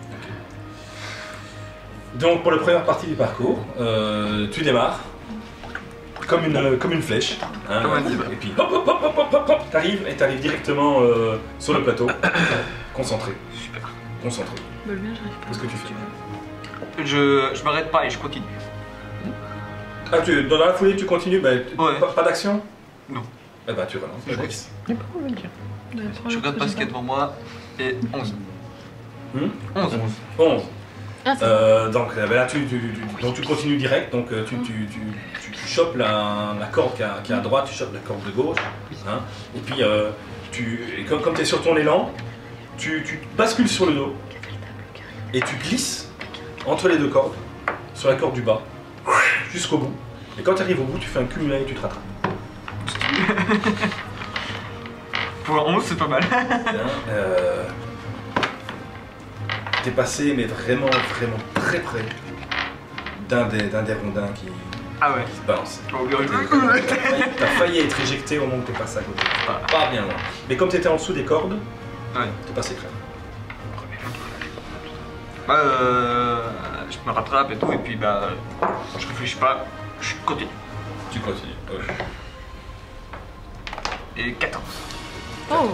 Donc pour la première partie du parcours, tu démarres comme une flèche. Hein, Comme un zèbre. et puis hop hop hop hop hop hop, hop t'arrives directement sur le plateau. Concentré. Super. Concentré. Bah, le mien, j'arrive pas. Qu'est-ce que tu fais? Je m'arrête pas et je continue. Ah, dans la foulée tu continues, bah, Ouais. pas d'action? Non. Eh bah tu relances. Je Dex. Je regarde pas ce qu'il y a devant moi et 11. 11. 11. Ah, c'est Donc là, donc tu continues direct, donc tu chopes la corde qui est à droite, tu chopes la corde de gauche, hein, et puis comme tu es sur ton élan, tu bascules sur le dos, et tu glisses entre les deux cordes, sur la corde du bas, jusqu'au bout, et quand tu arrives au bout, tu fais un cumulé et tu te rattrapes. Pour un 11, c'est pas mal. T'es passé, mais vraiment très près d'un des rondins qui Ah ouais. se balance. Oh, bien. T'as failli être éjecté au moment où t'es passé à côté. Pas bien loin. Mais comme t'étais en dessous des cordes, Ouais. t'es passé crème. Bah, je me rattrape et tout, et puis bah, je réfléchis pas, je continue. Tu continues. Et 14. Oh,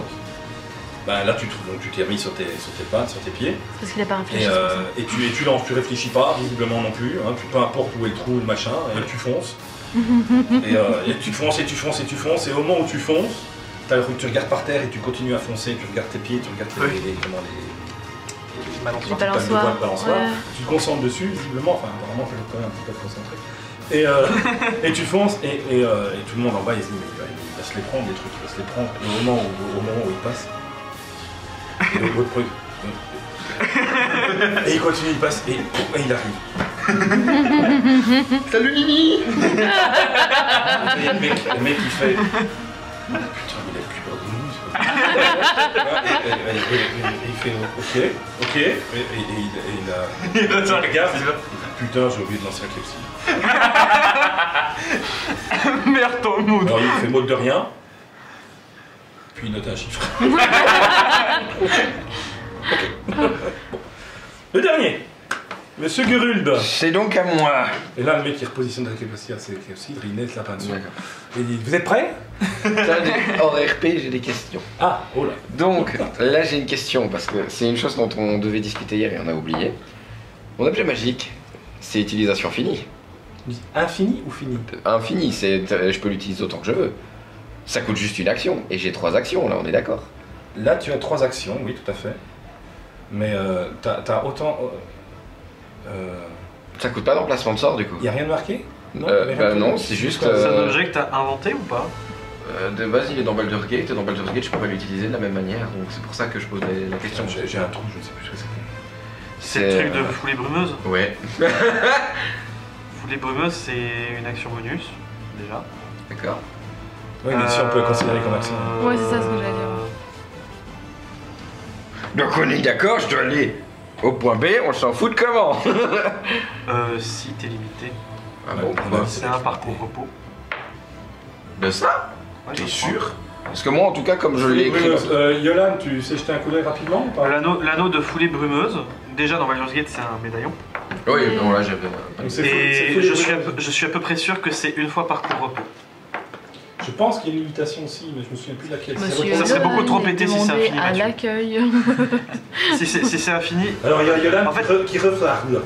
Bah là tu t'es remis sur tes pattes, sur tes pieds. parce qu'il a pas réfléchi. Et, c'est pour ça. tu lances, tu réfléchis pas, visiblement non plus. Hein, peu importe où est le trou, le machin, et tu fonces. et tu fonces et tu fonces et tu fonces. Et au moment où tu fonces, tu regardes par terre et tu continues à foncer. Tu regardes tes pieds, tu regardes les Les balançoires. Ouais. Tu te concentres dessus, visiblement, enfin apparemment tu es quand même un petit peu concentré. Et tu fonces et tout le monde en bas il se dit mais il va se les prendre des trucs, il va se les prendre. Et au moment où il passe, votre truc. Et il continue, il passe et il arrive. Salut Nini. Et le mec il fait. Putain, il a le cul bord de nous. Il fait ok. Et il regarde. Putain, j'ai oublié de lancer la clepsydre. Merde ton mood. Alors il fait mot de rien. Puis il note un chiffre. Ok. Bon. Le dernier. Monsieur Geruld. C'est donc à moi. Et là, le mec, il repositionne la clepsydre, il net la peinture. D'accord. Et il dit, vous êtes prêts? Hors RP, j'ai des questions. Ah, oh là. Donc, là j'ai une question, parce que c'est une chose dont on devait discuter hier et on a oublié. Mon objet magique, c'est utilisation finie. Infini ou fini? Infini, je peux l'utiliser autant que je veux. Ça coûte juste une action, et j'ai 3 actions, là on est d'accord. Là, tu as 3 actions, oui, tout à fait. Mais t'as autant... Ça coûte pas d'emplacement de sort du coup. Il n'y a rien de marqué? Non, Non, c'est juste... C'est un objet que t'as inventé ou pas? De base il est dans Baldur's Gate, et dans Baldur's Gate je peux pas l'utiliser de la même manière, donc c'est pour ça que je pose la question. J'ai un trou, je ne sais plus ce que c'est. C'est le truc de foulée brumeuse. Ouais. Foulée brumeuse, c'est une action bonus, déjà. D'accord. Oui, mais si on peut considérer comme action. Ouais, c'est ça ce que j'allais dire. Donc on est d'accord, je dois aller au point B, on s'en fout de comment. Si t'es limité. Ah bon, Ouais. C'est un parcours repos. de ça? Ouais, T'es je crois. sûr? Parce que moi en tout cas comme je l'ai écrit... Yolan, tu sais jeter un coup d'œil rapidement ou pas? L'anneau de foulée brumeuse, déjà dans Baldur's Gate, c'est un médaillon. Oui, bon là j'avais... Donc, c'est Et fou- je c'est suis, fou- je suis à peu près sûr que c'est une fois parcours repos. Je pense qu'il y a une limitation aussi, mais je me souviens plus laquelle. C'est Monsieur Ça serait retourné. beaucoup trop Yolan est pété si c'est demandé infini, à Mathieu. l'accueil. Si c'est infini, Alors il y a Yolan En fait- qui reflarde.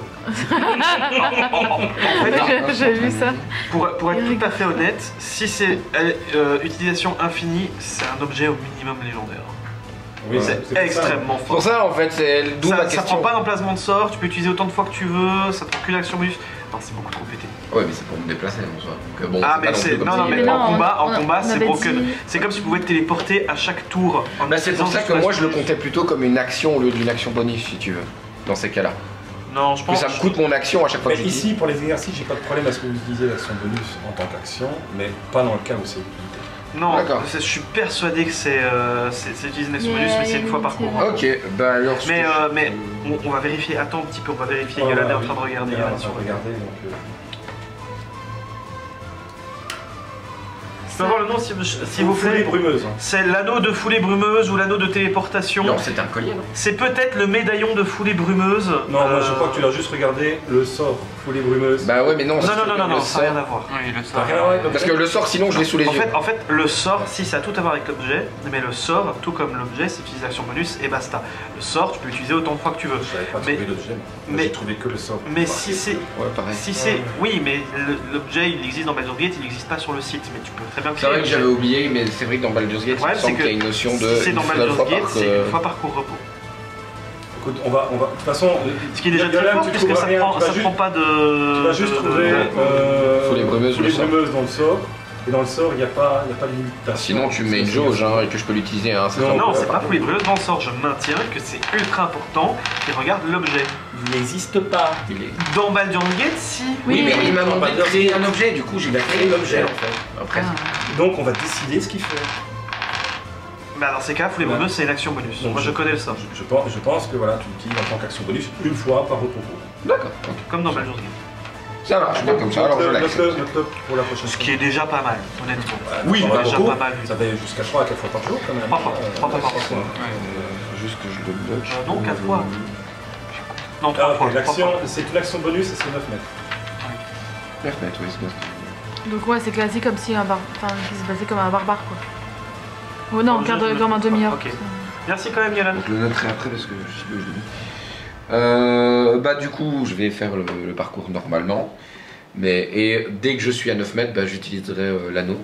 J'ai vu ça. pour être tout à fait honnête, si c'est utilisation infinie, c'est un objet au minimum légendaire. Oui, c'est pour ça. Extrêmement Pour fort. ça en fait, c'est d'où ma Ça question. prend pas d'emplacement de sort, tu peux utiliser autant de fois que tu veux, ça te prend qu'une action bonus. Enfin, c'est beaucoup trop pété. Ouais, mais c'est pour me déplacer en soi. Donc, bon, Ah, c'est mais pas non c'est. plus comme Non, non, si- mais Mais en non, combat, on c'est avait broken. dit- C'est comme si tu pouvais te téléporter à chaque tour. Bah, c'est pour ça que faisant moi juste je le plus. comptais plutôt comme une action au lieu d'une action bonus, si tu veux. Dans ces cas-là. Non, je Plus pense. ça me coûte mon action à chaque fois Mais que j'utilise. ici, pour les exercices, j'ai pas de problème à ce que vous utilisez l'action bonus en tant qu'action, mais pas dans le cas où c'est limité. Non, D'accord. je suis persuadé que c'est utiliser une action Yeah, bonus, mais c'est yeah, une fois par yeah. cours. Ok, bah alors. ce Mais, que je- mais on va vérifier. Attends un petit peu, on va vérifier. Ah, Yolande est en oui. train de regarder. Yolande est en Yolande, train de regarder, donc... Je peux avoir le nom s'il vous Foulée plaît. brumeuse. C'est l'anneau de foulée brumeuse ou l'anneau de téléportation. Non, c'est un collier, non? C'est peut-être le médaillon de foulée brumeuse. Non, moi je crois que tu l'as juste regardé, le sort foulée brumeuse. Bah ouais, mais non. Non, c'est non, non, non, le ça n'a rien sort. à voir. Oui, le T'as sort. rien à voir avec le- Parce que le sort, sinon je l'ai sous les yeux. En fait, le sort, si ça a tout à voir avec l'objet, mais le sort, tout comme l'objet, c'est utiliser l'action bonus et basta. Le sort, tu peux l'utiliser autant de fois que tu veux. Je n'avais pas Mais- trouvé l'objet. mais- J'ai trouvé que le sort. Mais si c'est. Ouais, pareil. Si c'est. Oui, mais l'objet il existe dans Baldur's Gate, il n'existe pas sur le site, mais tu peux très bien C'est vrai que l'objet. j'avais oublié, mais c'est vrai que dans Baldur's Gate, il me Ouais, c'est semble que qu'il y a une notion de. si c'est dans une seule Baldur's fois Gate, par- c'est une fois par cours repos. Écoute, on va. De toute façon. Ce qui est déjà très Yolande, fort, tu puisque trouveras ça rien, prend, tu vas ça juste- prend pas de. Tu vas juste de- trouver. Foulée brumeuse, foulée le sort. brumeuse dans le sort. Et dans le sort, il n'y a pas de limitation. Sinon, tu mets une jauge hein, et que je peux l'utiliser à un certain Non, Non, nombre. c'est pas foulée brumeuse dans le sort, je maintiens que c'est ultra important. Et regarde l'objet. Il n'existe pas. Dans Baldur's Gate, si. Oui, mais il m'a on va demandé de dire créer que- un objet, du coup j'ai créé l'objet en fait. Après, Donc on va décider ce qu'il fait. Bah dans ces cas, foulée brumeuse, c'est une action bonus. Donc, Moi je connais le sort. Je pense que voilà, tu l'utilises en tant qu'action bonus une fois par repos. d'accord, ok. Comme dans Baldur's Gate. Ça marche, bien comme ça, alors je l'accepte. Note-le pour la prochaine Ce fois. qui est déjà pas mal, honnêtement. Oui, on bah, a déjà beaucoup. pas mal vu. Ça fait jusqu'à 3 à 4 fois par jour quand même. 3 fois, 3 fois par fois. Juste que je le bloque. Non, 4 fois. Non, 3 Ah, fois. ok, l'action, c'est une action bonus et c'est 9 mètres. Perfect, oui, c'est bien. Donc ouais, c'est classique comme si un qui se passait comme un barbare quoi. Oh non, Oh, je- comme un demi-heure. ok. Merci quand même, Yolande. Donc je le noterai après parce que je sais pas où je l'ai mis. Bah du coup, je vais faire le parcours normalement. Et dès que je suis à 9 mètres, bah, j'utiliserai l'anneau.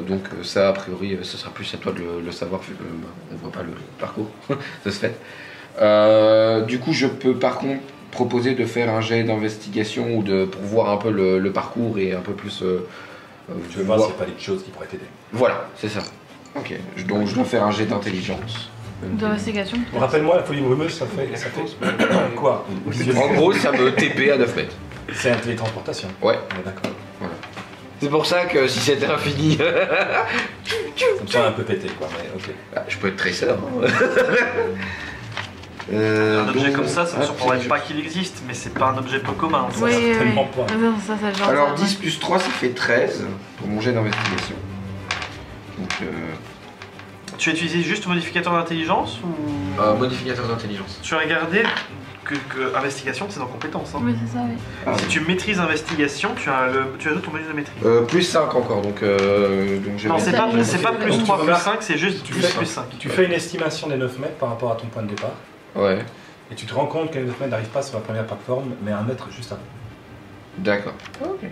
Donc ça, a priori, ce sera plus à toi de le savoir vu qu'on ne voit pas le parcours de ce fait. Du coup, je peux par contre proposer de faire un jet d'investigation ou pour voir un peu le parcours et un peu plus... Tu veux voir s'il n'y a pas des choses qui pourraient t'aider. Voilà, c'est ça. Ok, donc je dois faire un jet d'intelligence. D'investigation. Rappelle-moi, la folie brumeuse, ça fait quoi? En gros, ça me TP à 9 mètres. C'est un télétransportation. Ouais. On est d'accord. C'est pour ça que si c'était infini, Ça me semble un peu pété, quoi. Mais ok. bah, je peux être traceur. Un objet donc, comme ça me surprendrait intelligence. pas qu'il existe, mais c'est pas un objet peu commun. Ça. Oui, oui. certainement pas. Non, ça, genre, Alors ça, 10 plus 3, ça fait 13 pour mon jet d'investigation. Donc, Tu as utilisé juste modificateur d'intelligence ou modificateur d'intelligence. tu as regardé que investigation c'est dans compétences. Hein. Oui, c'est ça, oui. Si tu maîtrises investigation, tu ajoutes ton bonus de maîtrise. Plus 5 encore, donc j'ai Non, mis- c'est pas plus Donc, 3 tu plus remarques- 5, c'est juste tu plus fais- plus 5. Tu fais une estimation des 9 mètres par rapport à ton point de départ. Ouais, Et tu te rends compte que les 9 mètres n'arrivent pas sur la première plateforme, mais à 1 mètre juste avant. d'accord. Ok.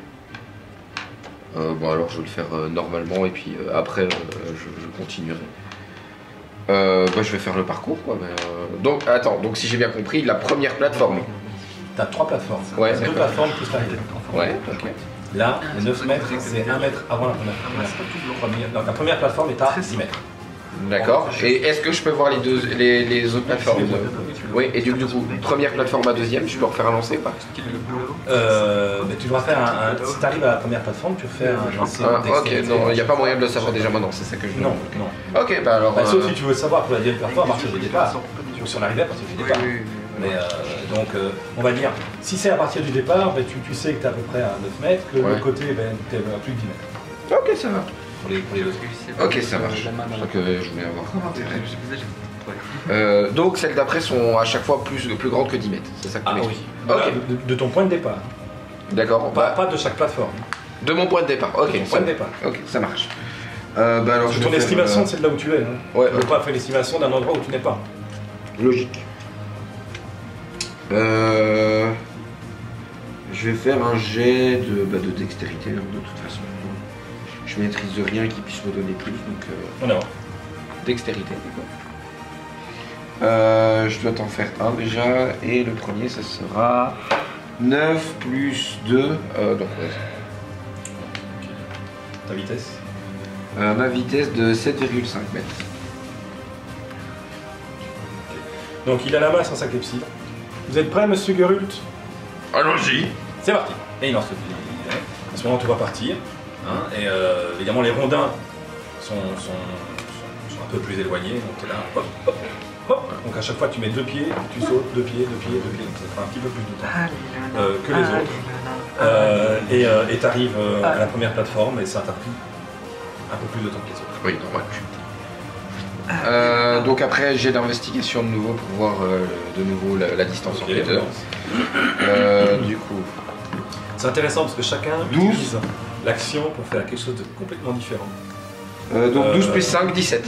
Bon, alors je vais le faire normalement et puis après je continuerai. Bah, je vais faire le parcours quoi. Mais, donc, attends, donc si j'ai bien compris, la première plateforme. T'as 3 plateformes. Ouais, Deux d'accord. plateformes plus l'arrivée. Ouais, ok. Là, les 9 mètres, c'est 1 mètre avant la première. Donc la première plateforme est à 10 mètres. D'accord. Et est-ce que je peux voir les autres plateformes Oui, et du coup, première plateforme à deuxième, je peux refaire un lancer ou pas? Mais tu devras faire si tu arrives à la première plateforme, tu fais un lancer Ok, dextérité. non, il n'y a pas moyen de le savoir déjà maintenant, c'est ça que je Non, veux. non. Ok, bah alors. Sauf si tu veux savoir pour la deuxième plateforme à partir du départ. Ou si on arrivait à partir du départ. Oui, oui, Mais donc, on va dire, si c'est à partir du départ, ben, tu sais que tu es à peu près à 9 mètres, que de Ouais. l'autre côté, ben, tu es à plus de 10 mètres. Ok, ça va. Pour les deux. Ok, ça marche. Je crois que je voulais avoir intérêt. Donc celles d'après sont à chaque fois plus grandes que 10 mètres, c'est ça que tu Ah oui. m'expliques. Voilà, Ok, de ton point de départ. d'accord. Pas, Bah, pas de chaque plateforme. de mon point de départ, ok. De ton point de départ. Ok, ça marche. Bah alors, je Ton vais faire, estimation, c'est de là où tu es. Hein. ouais, Tu ne peux pas faire l'estimation d'un endroit où tu n'es pas. logique. Je vais faire un jet de dextérité, hein, de toute façon. Je maîtrise rien qui puisse me donner plus, donc On a dextérité, d'accord. Je dois t'en faire un déjà, et le premier, ça sera 9 plus 2, donc 11. Ta vitesse? Ma vitesse de 7,5 mètres. Donc il a la main sur sa clepsydre. Vous êtes prêt, monsieur Gerult? Allons-y. C'est parti. Et il lance le pied. À ce moment, tu vas partir. Hein, et évidemment, les rondins sont un peu plus éloignés. Donc tu es là, hop, hop, hop. Donc à chaque fois, tu mets 2 pieds, tu sautes, 2 pieds, 2 pieds, 2 pieds. Donc ça fera un petit peu plus de temps que les autres. Et tu arrives à la première plateforme et ça t'a pris un peu plus de temps que les autres. Oui, normal, je suis petit. Donc après, j'ai d'investigation de nouveau pour voir de nouveau la distance entre les deux. Du coup... C'est intéressant parce que chacun 12. utilise l'action pour faire quelque chose de complètement différent. Donc 12 plus 5, 17.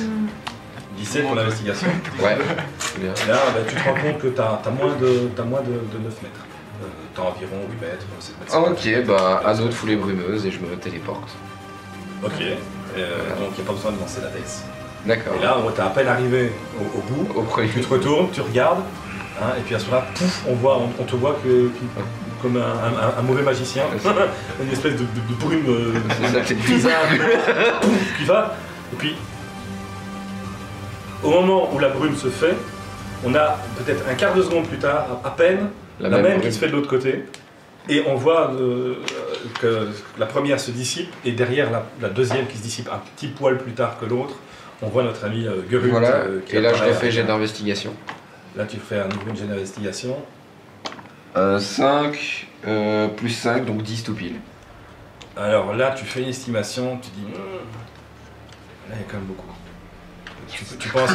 17 pour l'investigation. Ouais. Là, bah, tu te rends compte que tu as moins de 9 mètres. Tu as environ 8 mètres, 7 mètres. Ok, bah anneau de foulée brumeuse et je me téléporte. Ok, donc il n'y a pas besoin de lancer la dex. D'accord. Et là, tu es à peine arrivé au bout, Au premier. tu te retournes, tu regardes, hein, et puis à ce moment-là, pouf, on te voit comme un mauvais magicien, une espèce de brume pouf, qui va, et puis au moment où la brume se fait, on a peut-être un quart de seconde plus tard, à peine, la même qui se fait de l'autre côté, et on voit que la première se dissipe, et derrière la deuxième qui se dissipe un petit poil plus tard que l'autre, on voit notre ami Gerult. Voilà, qui et là je apparaît. refais jet d'investigation. Là tu fais un nouveau jet d'investigation. 5 plus 5, donc 10 tout pile. Alors là tu fais une estimation, tu dis... là il y a quand même beaucoup. Tu penses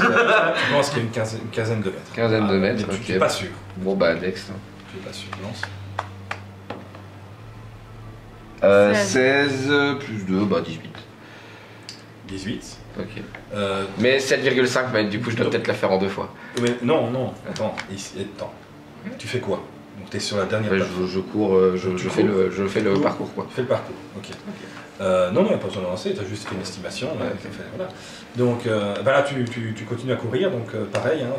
qu'il y a une quinzaine de mètres. Quinzaine de mètres, mais tu ok. n'es pas sûr. Bon bah Dex. Tu n'es pas sûr. Lance. 16 plus 2, bah 18. 18. Ok. Mais 7,5 mètres, du coup je dois peut-être la faire en 2 fois. Mais non, attends. Tu fais quoi? Donc tu es sur la dernière Ouais, plateforme. je cours, je fais le parcours quoi. Tu fais le parcours, ok. Non, il n'y a pas besoin de lancer, tu as juste fait une estimation. Ouais, t'as fait, voilà. Donc là, tu continues à courir, donc pareil, hein,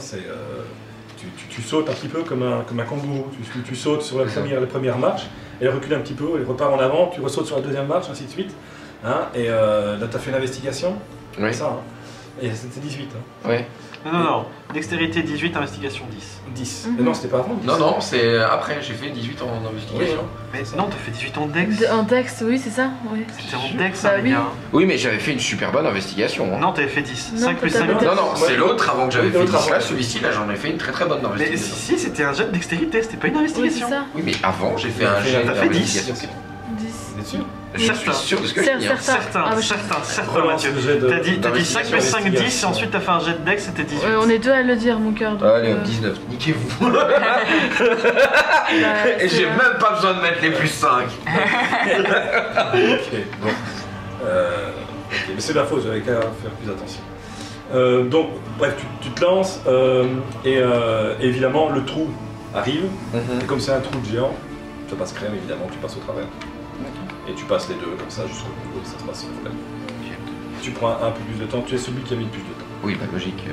tu sautes un petit peu comme un kangourou. Tu sautes sur la première marche, elle recule un petit peu, elle repart en avant, tu ressautes sur la deuxième marche, ainsi de suite. Hein, et là, tu as fait une investigation, Oui. c'est ça, hein. Et c'était 18. Hein. Ouais. Non. Dextérité 18, investigation 10. 10. Mais non, c'était pas avant 10. Non, c'est après, j'ai fait 18 en investigation. Mais non, t'as fait 18 en Dex. Un texte, oui, c'est ça. Oui. C'était en Dex, Bah les oui. gars. Oui, mais j'avais fait une super bonne investigation. Hein. Non, t'avais fait 10. Non, 5 plus t'as 5. pas- Non, c'est l'autre avant que j'avais Oui, fait l'autre 10 là, avant. celui-ci là, j'en ai fait une très bonne Mais investigation. si, c'était un jet de dextérité, c'était pas une Oui, c'est investigation. ça. Oui, mais avant, j'ai fait un jet T'as fait 10. d'investigation. 10. Vous êtes sûr? Je suis sûr de ce que je dis. hein. Certain. Ah, Certains, Relance Mathieu. le jet de- T'as dit 5 d'investigation, plus 5, 10, et investigation. ensuite t'as fait un jet de Dex, c'était 18. Ouais, on est deux à le dire, mon cœur. donc, Allez, hop, 19, niquez-vous. bah, Et c'est, j'ai même pas besoin de mettre les plus 5. Ok, bon. Ok, mais c'est de la faute, j'avais qu'à faire plus attention. Donc, bref, tu te lances, et évidemment, le trou arrive, et comme c'est un trou de géant, ça passe crème, évidemment, tu passes au travers. Et tu passes les deux, comme ça, jusqu'au bout, et ça se passe sans problème. Tu prends un peu plus de temps, tu es celui qui a mis le plus de temps. Oui, bah logique.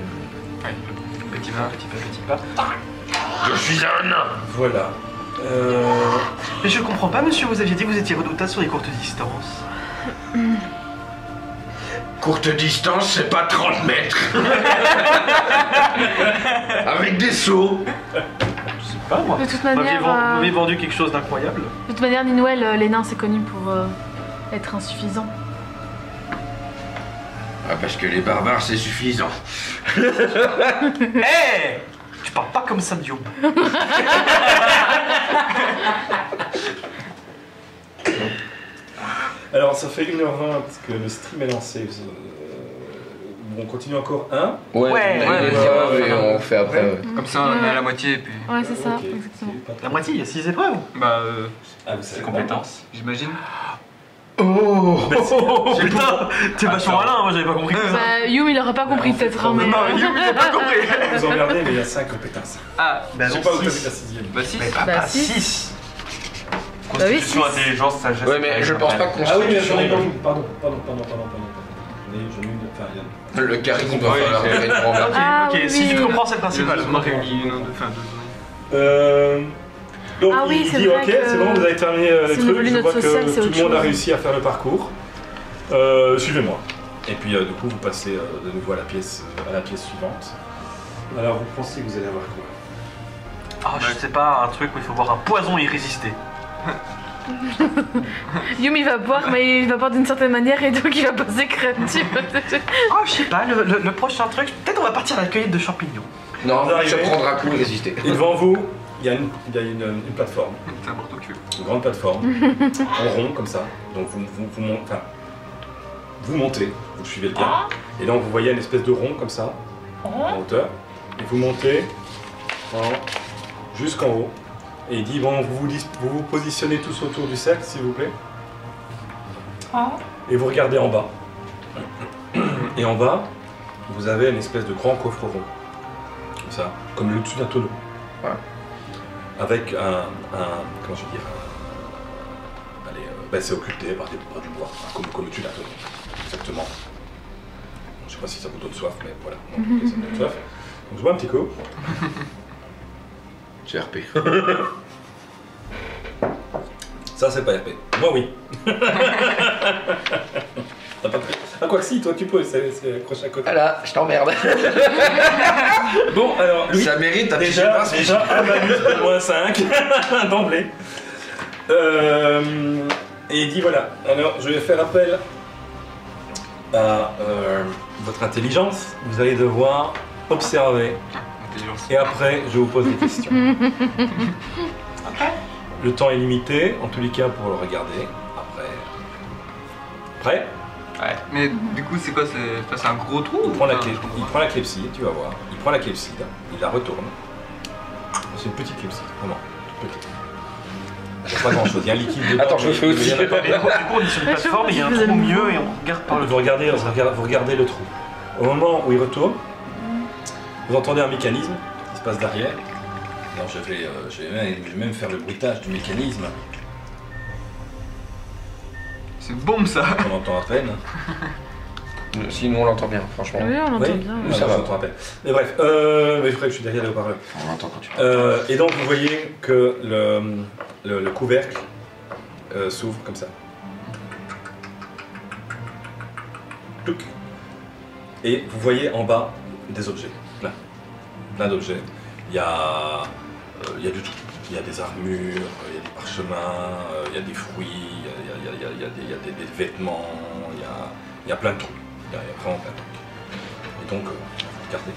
Petit pas. Je suis un nain. Voilà. Mais je comprends pas, monsieur, vous aviez dit que vous étiez redoutable sur les courtes distances. Courte distance, c'est pas 30 mètres. Avec des sauts. Je sais pas, moi. De toute Vous m'aviez manière, vendu quelque chose d'incroyable. de toute manière, Ninwell, les nains, c'est connu pour être insuffisant. Ah, parce que les barbares, c'est suffisant. Hé Tu parles pas comme ça, Dio. Alors, ça fait 1h20 que le stream est lancé. On continue encore un. Ouais, et on fait après. Ouais. Comme ça, on est à la moitié et puis. Ouais, c'est ça, Ok, exactement. c'est pas La trop- moitié, il y a 6 épreuves. Bah, Ah, vous c'est savez compétences, j'imagine. Oh putain T'es vachement malin, moi j'avais pas compris. Bah, Youm, il aurait pas compris peut-être, hein, mais. Non, il a pas compris. Vous emmerdez, mais il y a 5 compétences. Ah, Bah Je non, sais pas où t'as six. vu la 6ème. bah si. Mais pas Bah, 6. oui, Constitution, six. intelligence, sagesse. Ouais, mais je pense pas qu'on Ah oui, mais j'en ai pas se vu. Pardon. J'en ai une. Enfin, il y a- Le charisme doit Oui, falloir c'est- réfléchir en Ah, Ok, oui, si tu oui. comprends, c'est le C'est principal. deux réunis, non, enfin deux. Euh, Donc Ah oui, il c'est dit vrai ok, que c'est bon, vous avez terminé les c'est trucs, devenu je notre vois social, que c'est tout autre le monde a chose. réussi à faire le parcours. Suivez-moi. Et puis du coup vous passez de nouveau à la pièce suivante. Alors vous pensez que vous allez avoir quoi? Ah, je sais pas, un truc où il faut boire un poison et y résister. Yumi va boire, mais il va boire d'une certaine manière et donc il va passer crème. Ah, je sais pas, le prochain truc, peut-être on va partir à la cueillette de champignons. Non, Vous se arrivez. prendre un coup et résister. Et devant vous, il y a une plateforme, C'est un morceau de cul. une grande plateforme, en rond comme ça. Donc vous montez, vous suivez le gars. Et donc vous voyez une espèce de rond comme ça, en hauteur. Et vous montez jusqu'en haut. Et il dit bon, vous vous positionnez tous autour du cercle, s'il vous plaît. Et vous regardez en bas. Et en bas, vous avez une espèce de grand coffre rond. Comme ça, comme le dessus d'un tonneau. Ouais. Avec comment je vais dire, c'est occulté par du bois, comme le dessus d'un tonneau. Exactement. Bon, je sais pas si ça vous donne soif, mais voilà. Donc, ça me donne soif. Donc je bois un petit coup. GRP. Ça, c'est pas RP. Moi, oui. T'as pas pris. Ah, quoi que si, toi, tu peux, c'est accroché à côté. Voilà, je t'emmerde. Bon, alors, lui, Ça mérite un petit déjà, gymnaste. un malus de moins 5, d'emblée. Et il dit, voilà, alors, je vais faire appel à votre intelligence. Vous allez devoir observer. Intelligence. Et après, je vous pose des questions. Le temps est limité, en tous les cas, pour le regarder. Après. Prêt? Ouais. Mais du coup, c'est quoi? C'est un gros trou? Il prend la Enfin, clé, je comprends il pas. prend la clepsydre, tu vas voir. Il prend la clepsydre, il la retourne. C'est une petite clepsydre, vraiment, toute petite. Il n'y a pas grand chose, il y a un liquide dedans. Attends, je le fais aussi. Et du coup, on est sur une plateforme, il y a un trou au milieu et on regarde par le Vous regardez le trou. Au moment où il retourne, vous entendez un mécanisme qui se passe derrière. Alors je vais même faire le bruitage du mécanisme, C'est bombe ça! on entend à peine. Sinon, on l'entend bien, franchement. Oui, on l'entend Oui, bien. Oui, ça va. on entend à peine. Mais bref, mais je crois que je suis derrière les haut-parleurs. On l'entend quand tu parles. Et donc vous voyez que le couvercle s'ouvre comme ça. Touc. Et vous voyez en bas des objets, plein d'objets. Il y a du tout. Il y a des armures, il y a des parchemins, il y a des fruits, il y a des vêtements, il y a plein de trucs. Il y a vraiment plein de trucs. Et donc, regardez.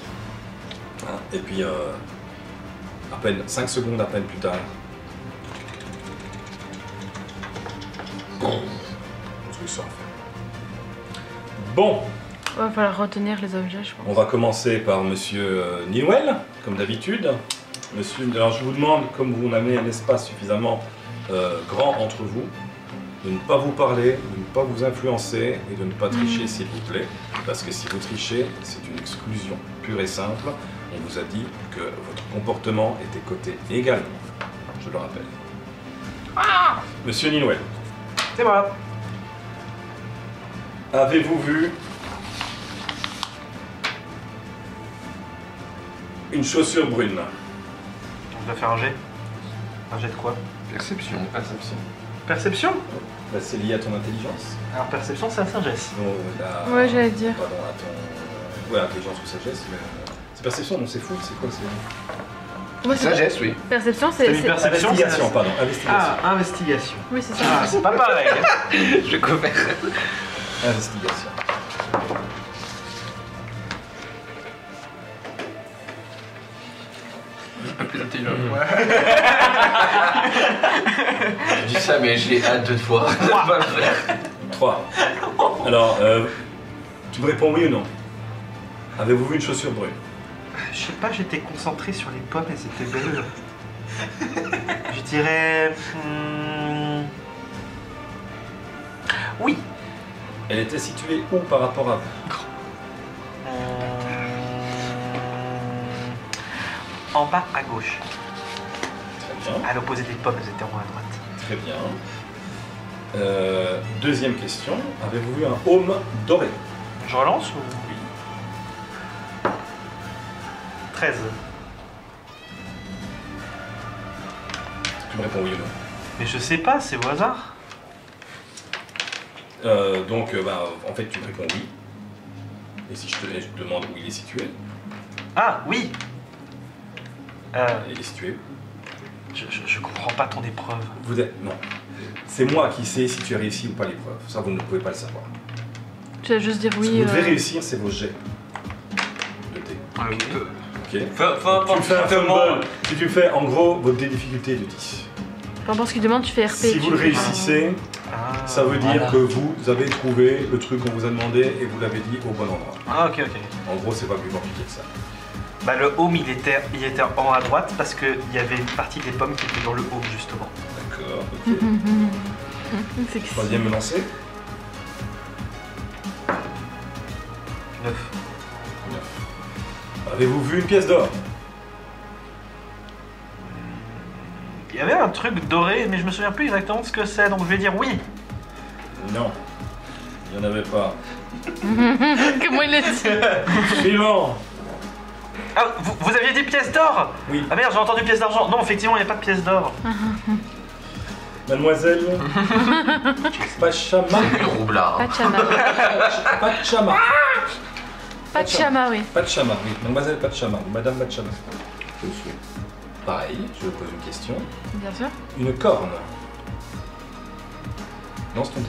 Hein, et puis, à peine 5 secondes à peine plus tard, le truc sort en fait. Bon, Il va falloir retenir les objets, je pense. on va commencer par Monsieur Newell, comme d'habitude. Monsieur, alors je vous demande, comme vous n'avez un espace suffisamment grand entre vous, de ne pas vous parler, de ne pas vous influencer et de ne pas tricher s'il vous plaît. Parce que si vous trichez, c'est une exclusion pure et simple. On vous a dit que votre comportement était coté également. Je le rappelle. Monsieur Newell, C'est moi. avez-vous vu une chaussure brune? On doit faire un jet. Un jet de quoi? Perception. Perception? Bah, c'est lié à ton intelligence. Alors perception, c'est la sagesse. Ouais, j'allais dire. Pardon, à ton... Ouais, intelligence ou sagesse, mais... c'est perception, non, c'est fou, c'est quoi? C'est... Moi, c'est Sagesse, oui. perception, T'as c'est. mis perception, Investigation, c'est- pardon, investigation. Ah, investigation. Oui, c'est ça. Ah, c'est pas pareil. Je couvert. Investigation. Plus intelligent. Je dis ça, mais j'ai hâte de te voir. De pas le faire. 3. Alors, tu me réponds oui ou non? Avez-vous vu une chaussure brune? Je sais pas, j'étais concentré sur les pommes et c'était belle. Je dirais... Oui. Elle était située où par rapport à vous? En bas à gauche. Très bien, À l'opposé des pommes, elles étaient en haut à droite. très bien. Deuxième question, avez-vous vu un home doré? Je relance ou... Oui. 13. Tu me réponds oui ou non. Mais je sais pas, c'est au hasard. Donc, en fait, tu me réponds oui. Et si je te demande où il est situé, Ah, oui. il est situé. Je comprends pas ton épreuve. Vous êtes. Non. C'est moi qui sais si tu as réussi ou pas l'épreuve. Ça, vous ne pouvez pas le savoir. Tu vas juste dire Ce oui. que vous devez réussir, c'est vos jets de dés. Ok. Tu fais un fumble. Si tu fais, en gros, votre dé difficulté est de 10. Peu importe ce qu'il demande, tu fais RP. Si vous le réussissez, ça veut dire que vous avez trouvé le truc qu'on vous a demandé et vous l'avez dit au bon endroit. Ah, ok, ok. En gros, c'est pas plus compliqué que ça. Bah, le home, il était en haut à droite parce qu'il y avait une partie des pommes qui était dans le home, justement. D'accord, ok. C'est que Troisième me lancer. 9. 9. Avez-vous vu une pièce d'or? Il y avait un truc doré, mais je me souviens plus exactement de ce que c'est, donc je vais dire oui. Non. Il n'y en avait pas. Comment il l'a dit? Suivant. Ah, vous aviez dit pièce d'or? Oui. Ah merde, j'ai entendu pièce d'argent. Non, effectivement, il n'y a pas de pièce d'or. Mademoiselle Pachama. Le roublard. Pachama. Pachama. Pachama, oui. Pachama, oui. Mademoiselle Pachama. Madame Pachama. Je suis. Pareil, je vous pose une question. Bien sûr. Une corne. Lance ton dé.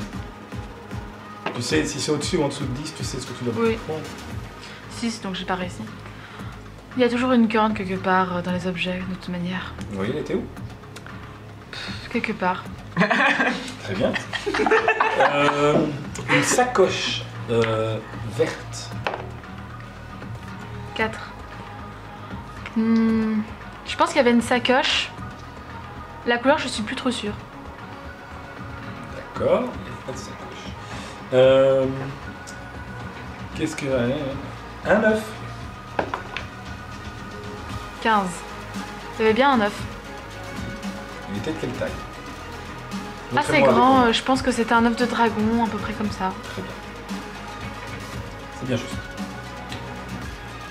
Tu sais, si c'est au-dessus ou en dessous de 10, tu sais ce que tu dois Oui. prendre. 6, donc j'ai pas réussi. Il y a toujours une corne quelque part dans les objets, de toute manière. Oui, elle était où? Quelque part. Très bien. Une sacoche verte. 4. Je pense qu'il y avait une sacoche. La couleur, je suis plus trop sûre. D'accord, il n'y a pas de sacoche. Qu'est-ce que... Un œuf. 15. Il y avait bien un œuf. Il était de quelle taille? Ah, c'est Montrez-moi grand, avec je pense que c'était un œuf de dragon, à peu près comme ça. Très bien. C'est bien juste.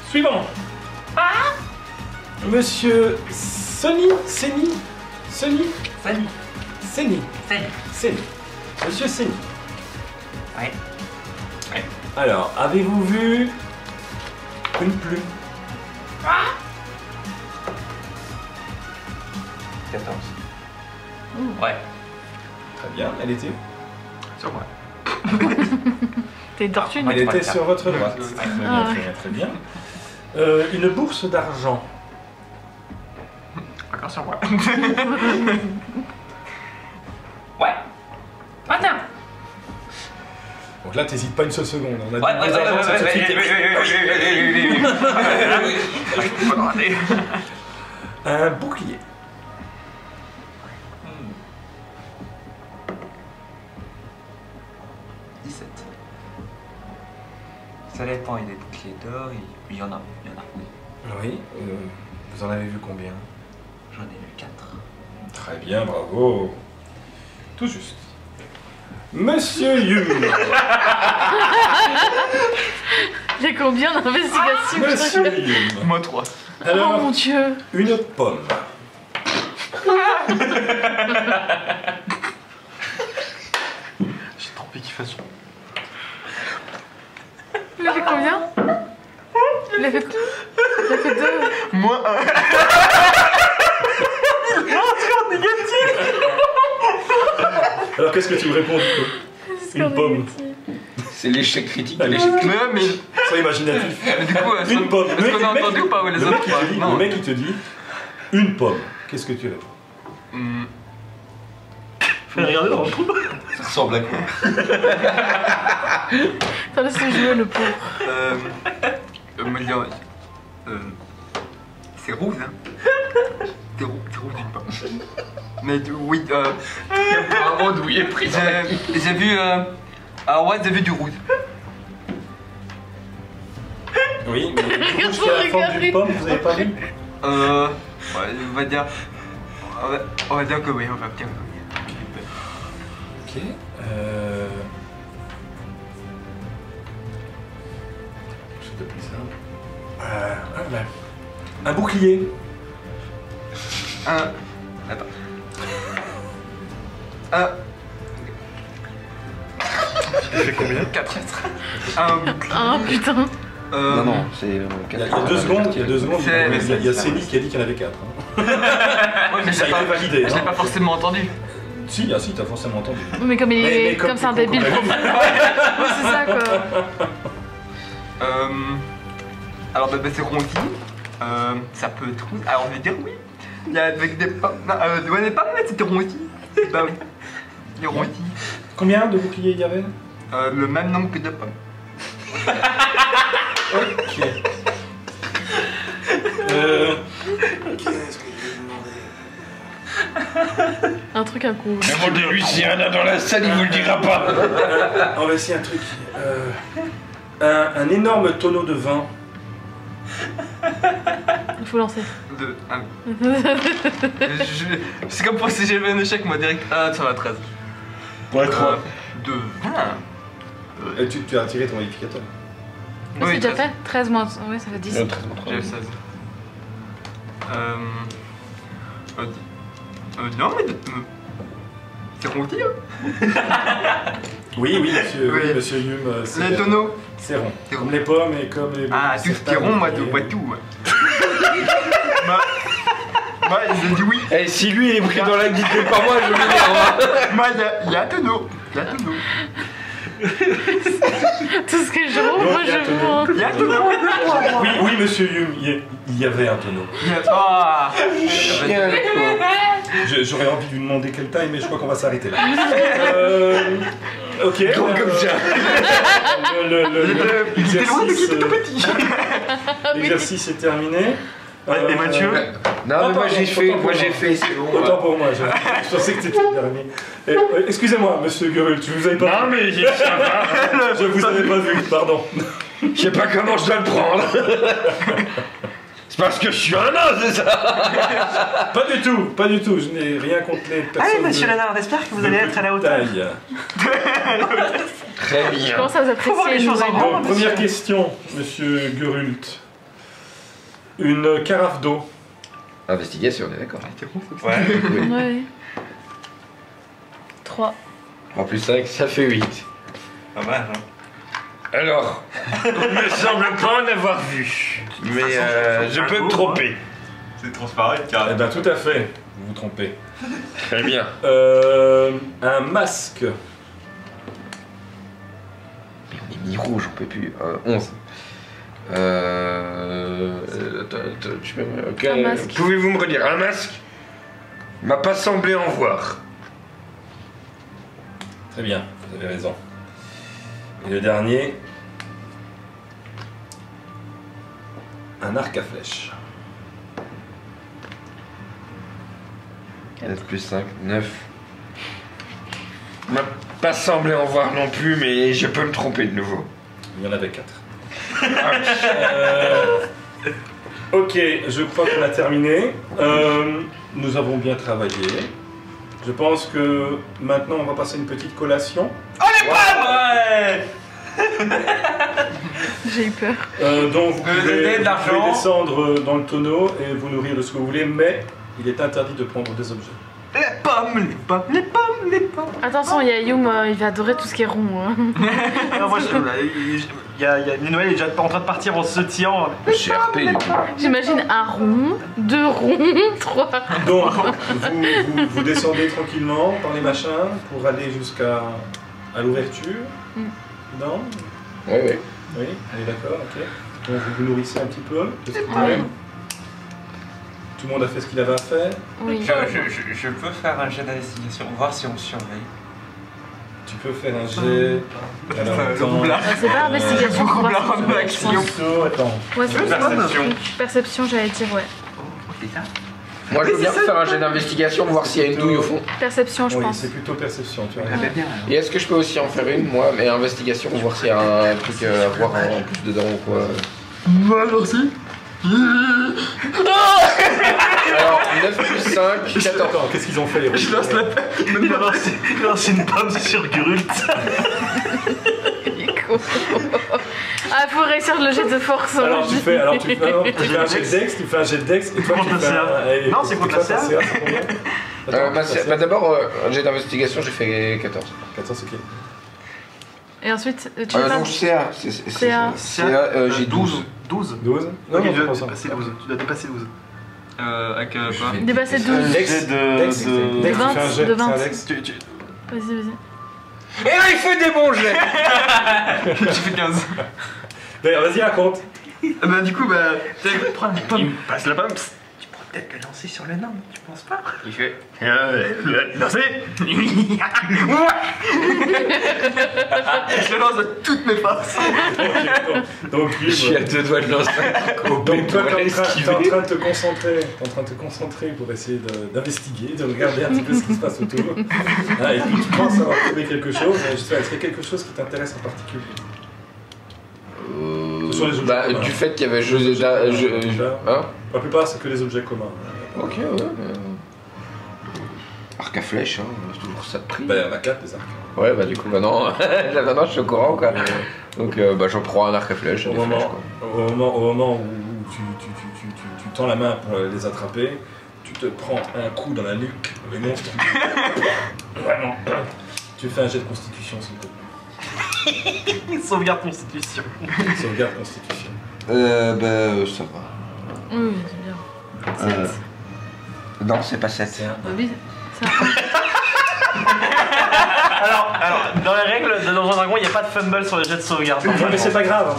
Suivant. Monsieur Seni. Monsieur Seni. Ouais. Alors, avez-vous vu une plume? 14. Ouais. Très bien, elle était où? Sur moi. T'es une tortue, Elle était droite. sur votre droite. Ouais. Très bien, Ah, très bien, très bien. Une bourse d'argent. Encore sur moi. Ouais. Maintenant. Donc là, t'hésites pas une seule seconde. On a dit Ouais, bourse d'argent, c'est tout de suite. Un bouclier. Ça dépend, il y a des boucliers d'or, il y en a. Oui. Vous en avez vu combien? J'en ai eu 4. Très bien, bravo. Tout juste. Monsieur Yum. Il y a combien d'investigations? Monsieur Yum. Moi 3. Oh Alors, mon dieu. une pomme. J'ai trop envie qu'il fasse. Il a fait combien? Il a fait 2. Moins 1. Alors, qu'est-ce que tu me réponds du coup? Une pomme. C'est l'échec critique de l'échec critique. Mais Sois imaginatif. du coup, Une pomme. est-ce qu'on a entendu ou pas les le autres mec, il te dit, Non. le mec, il te dit une pomme. Qu'est-ce que tu réponds? Fais regarder dans le trou. Ça ressemble à quoi? T'en laisses jouer le pauvre. me dire, c'est rouge, hein. C'est rouge d'une pomme. Mais oui, Vraiment d'où il est pris. j'ai vu, alors ouais, j'ai vu du rouge. Oui, mais jusqu'à la forme d'une pomme, vous avez pas vu? Ouais, on va dire, on va dire que oui, on va dire que oui. Ok. Quelque chose de plus simple. Un bouclier. Attends. fait combien? 4. Ah putain. Non, c'est. Il y a 2 secondes, il y a 2 secondes, C'est- il y a Céline qui a dit qu'il y en avait 4. Ouais, mais Ça a été validé. je l'ai hein. pas forcément entendu. Si, t'as forcément entendu. Mais comme il est. Mais comme c'est un débile. comme- Ouais, c'est ça quoi. Alors, bah, c'est rondis. Ça peut être rondis. Alors, je vais dire oui. Il y a avec des pommes. Ouais, les pommes, c'était rondis. Bah oui. Les rondis. Combien de boucliers il y avait? Le même nombre que de pommes. Ok. Qu'est-ce que je vais demander? Un truc incongru. Demandez-lui s'il y en a dans la salle, il vous le dira pas. On va essayer un truc. Un énorme tonneau de vin. Il faut lancer. C'est comme pour si j'avais un échec, moi direct. Ah, ça va 13. Ouais, 3. De 20. Tu as tiré ton modificateur. C'est déjà fait 13 moins. Ouais, ça fait 10. J'avais 16. Non, mais. C'est rondis, hein? Oui, monsieur, Oui. monsieur Hume. Les tonneaux. C'est rond. C'est rond. Comme les pommes et comme les. Ah, tout ce qui est rond, moi, je vois tout. Ouais. Moi, j'ai dit oui. Eh, si lui il est pris dans la guide par moi, je m'énerve. Moi, il y a un tonneau. Il y a un tonneau. Tout ce que je vois, moi il y a un je tonneau. vois. Il y a un tonneau. Oui, monsieur Hume, il y avait un tonneau. Ah. J'aurais envie de lui demander quelle taille, mais je crois qu'on va s'arrêter là. Ok. Gros comme ça. Il était loin de qui était tout L'exercice l'exercice est terminé. Et Mathieu? Non, mais moi j'ai fait, autant pour moi. c'est bon. Autant pour moi, je pensais que c'était le dernier. Excusez-moi, monsieur Gurult, je vous avais pas Non, mais ça va. Je vous avais pas vu, pardon. Je sais pas comment je dois le prendre. C'est parce que je suis un nain, c'est ça? Pas du tout, je n'ai rien contre les personnes. Allez, monsieur Lanard, j'espère que vous allez être à la hauteur. taille. Très Je bien. commence à vous Faut voir les apprécier. choses en nous, grand. Donc, première question, monsieur Gurult. Une carafe d'eau. Investigation, on est d'accord. Ouais. Oui. Ouais. 3. 3 plus 5, ça fait 8. Pas mal, hein. Alors, il me semble pas en avoir vu. Mais je peux me tromper. C'est transparent, Eh carrément. bien, tout à fait, vous vous trompez. Très bien. Un masque. Mais on est mi-rouge, on peut plus. 11. Un masque. Pouvez-vous me redire un masque? M'a pas semblé en voir. Très bien, vous avez raison. Et le dernier. Un arc à flèche. 9 plus 5, 9. M'a pas semblé en voir non plus, mais je peux me tromper de nouveau. Il y en avait 4. Ok, je crois qu'on a terminé. Nous avons bien travaillé. Je pense que maintenant on va passer une petite collation. Ouais. J'ai eu peur. Donc vous pouvez, de l'argent. vous pouvez descendre dans le tonneau et vous nourrir de ce que vous voulez, mais il est interdit de prendre des objets. Les pommes, les pommes, les pommes, les pommes. Attention, il y a Youm, il va adorer tout ce qui est rond. Hein. Non, moi, il y a Noël est déjà en train de partir en se tirant. J'ai RP du coup. J'imagine un rond, 2 ronds, 3. Donc vous descendez tranquillement par les machins pour aller jusqu'à l'ouverture. Non? Ouais, ouais. Oui, allez d'accord, ok. Donc vous vous nourrissez un petit peu. Qu'est-ce que vous Ouais. faites? Tout le monde a fait ce qu'il avait à faire. Oui. Je peux faire un jet d'investigation, voir si on surveille. Tu peux faire un jet. Alors, Le attends. roublard. C'est pas investigation pour voir si Roublard en action. Attends. Ouais, c'est Perception. Perception, j'allais dire, ouais. C'est ça. Moi je veux bien faire un jet d'investigation, voir s'il y a une douille au fond. Perception, je Oui, pense. c'est plutôt perception, tu vois. Ah, bah bien. Et est-ce que je peux aussi en faire une, moi, mais investigation, voir s'il y a un truc à voir en plus dedans ou quoi? Moi, merci. Alors, 9 plus 5, 14. Attends, qu'est-ce qu'ils ont fait les rouges? Je lance la paix. Il a lancé une pomme sur Gurult. Il est con. Ah, faut réussir le jet de force. Alors tu fais, non, tu fais un jet de dex, tu fais un jet de dex et toi Contre tu la fais CA. un... Non, c'est contre la CA. c'est combien? Attends, Bah, d'abord, un jet d'investigation, j'ai fait 14. 14, ok. Et ensuite, tu veux Non, CA. J'ai 12. 12. 12. Ok, non, tu dois pas ça. dépasser 12. Tu dois dépasser 12. Avec quoi Dépasser 12. Dex, Dex, tu fais un jet, de 20. c'est un Dex. Vas-y. Et là, il fait des bons jets. J'ai fait 15. D'ailleurs, vas-y, raconte. Bah du coup, bah... Prends la pomme. Passe la pomme. Psst. Tu pourrais peut-être le lancer sur le nain, tu penses pas? Il fait... Lancer. Je le lance de toutes mes forces. Donc, lui, Je suis à 2 doigts de lancer un donc toi, pour t'es en l'esquiver. train de te concentrer, pour essayer d'investiguer, de regarder un petit peu ce qui se passe autour. Ah, et puis tu penses avoir trouvé quelque chose. Est-ce qu'il y a quelque chose qui t'intéresse en particulier? Sur les objets communs. Du fait qu'il y avait Hein? La plupart, c'est que les objets communs. Ok, ouais. Arc à flèche, hein, c'est toujours ça de prix. Bah, il y en a 4 des arcs. Ouais, bah du coup, maintenant, je suis au courant, quoi. Donc, j'en prends un arc à flèche, Au des flèches, quoi. moment où tu tends la main pour les attraper, tu te prends un coup dans la nuque, le monstre. Vraiment. Tu fais un jet de constitution, s'il te plaît. Sauvegarde constitution. Sauvegarde constitution. Ça va. Oui, c'est bien. 7. Non, c'est pas 7. Oui, c'est un. Alors, dans les règles de Donjon Dragon, il n'y a pas de fumble sur les jets de sauvegarde. Non, mais c'est pas grave.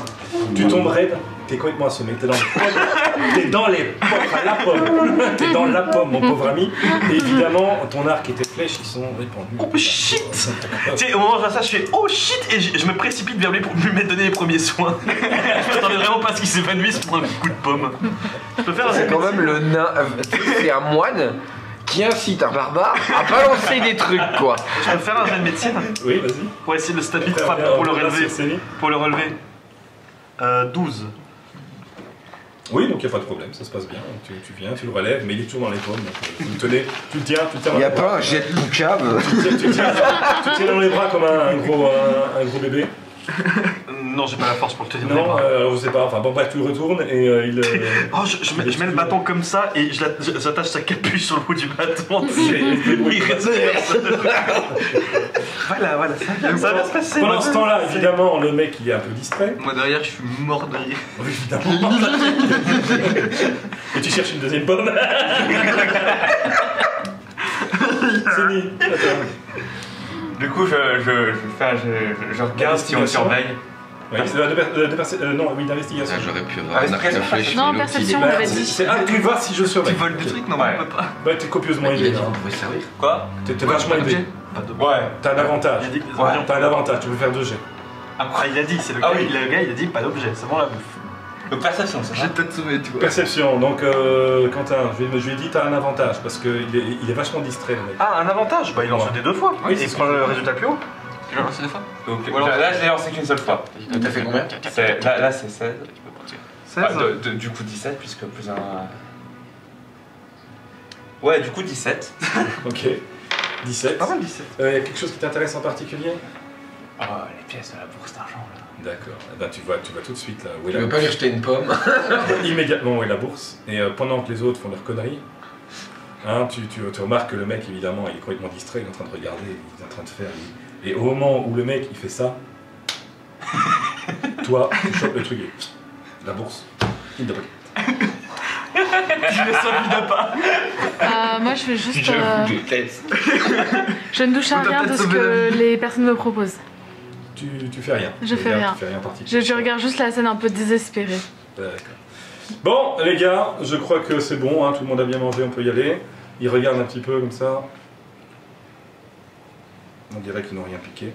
Tu tombes raide, t'es complètement assommé, t'es dans les pommes, à la pomme. T'es dans la pomme, mon pauvre ami. Et évidemment, ton arc et tes flèches, ils sont répandus. Oh shit! Tu sais, au moment où je vois ça, je fais oh shit! Et je me précipite vers lui pour lui donner les premiers soins. Je m'attendais vraiment pas à ce qu'il s'évanouisse pour un coup de pomme. Je peux faire un C'est quand même le nain. C'est un moine qui incite un barbare à balancer des trucs, quoi. Je peux faire un jet de médecine Oui, vas-y. pour essayer de le stabiliser, pour le relever. Pour le relever. 12. Oui, donc il n'y a pas de problème, ça se passe bien. Tu viens, tu le relèves, mais il est toujours dans les pommes. Donc, tu le tiens Il dans n'y a les bras. pas un jet de boucave. Tu tiens dans les bras comme un gros bébé. Non, j'ai pas la force pour le tenir dans les Non, bras. alors je sais pas, enfin bon bref, tu le retournes et il... Oh, je mets le bâton comme ça et j'attache sa capuche sur le bout du bâton. Il reste. Voilà, ça va se passer. Pendant ce temps-là, évidemment, le mec il est un peu distrait. Moi derrière, je suis mort de rire. Oui, évidemment. Et tu cherches une deuxième pomme. C'est mis. Attends. Du coup, je regarde si on le surveille. Oui, c'est d'investigation. J'aurais pu avoir un arc à flèche. Non, mais l'autre, perception, il est- on avait dit. C'est tu vois si je Tu surveille. voles des trucs? Non, Ouais. on peut pas. Ouais, t'es copieusement Il a aidé. dit qu'on pouvait servir. Quoi? T'es vachement aidé. Ouais. T'as un avantage. Il a dit que les Ouais. objets ont T'as un avantage, tu peux faire 2 jets. Ah, il a dit, c'est le Ah gars, oui. le gars, il a dit pas d'objet, c'est bon la bouffe. Donc perception, c'est ça? J'ai peut-être sauvé, tu vois. Perception, donc Quentin, je lui ai dit t'as un avantage parce qu'il est vachement distrait le mec. Ah, un avantage? Bah il lance des 2 fois. Oui, Et c'est il ce prend que je le dis. résultat le plus haut. Tu l'as lancé 2 fois? Donc Ou alors- là, je l'ai lancé qu'une seule fois. T'as fait combien? Là, c'est 16. 16. Du coup, 17, puisque plus un. Ouais, du coup, 17. Ok. 17. Pas mal 17. Y a quelque chose qui t'intéresse en particulier? Oh, les pièces de la bourse d'argent, là. D'accord. Eh ben, tu vois tout de suite là où est Tu la veux pas lui jeter une pomme? immédiatement où est la bourse. Et pendant que les autres font leurs conneries, hein, tu remarques que le mec évidemment il est complètement distrait, il est en train de regarder, il est en train de faire. Et au moment où le mec il fait ça, toi tu chopes le truc et la bourse, il devrait. Je le solide pas. Moi, je fais juste. Je vous déteste. Je ne touche à On t'a rien de peut-être ce sauvé la que les personnes me proposent. Tu fais rien. Je fais rien. Tu fais rien en particulier. Je regarde juste la scène un peu désespérée. D'accord. Bon les gars, je crois que c'est bon, hein, tout le monde a bien mangé, on peut y aller. Ils regardent un petit peu comme ça. On dirait qu'ils n'ont rien piqué.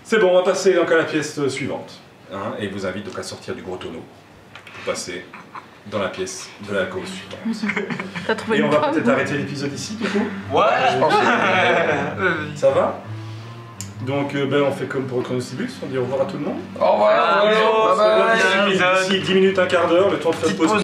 C'est bon, on va passer donc à la pièce suivante. Hein, et je vous invite donc à sortir du gros tonneau pour passer dans la pièce de la cause suivante. T'as trouvé Et on une va pomme? peut-être arrêter l'épisode ici du coup. Ouais, Je pense que Ça va? Donc on fait comme pour Chronostibus, on dit au revoir à tout le monde. Au revoir. Adios. Bye bye. Bon épisode. D'ici 10 minutes, un quart d'heure, le temps de faire Petite pause. pause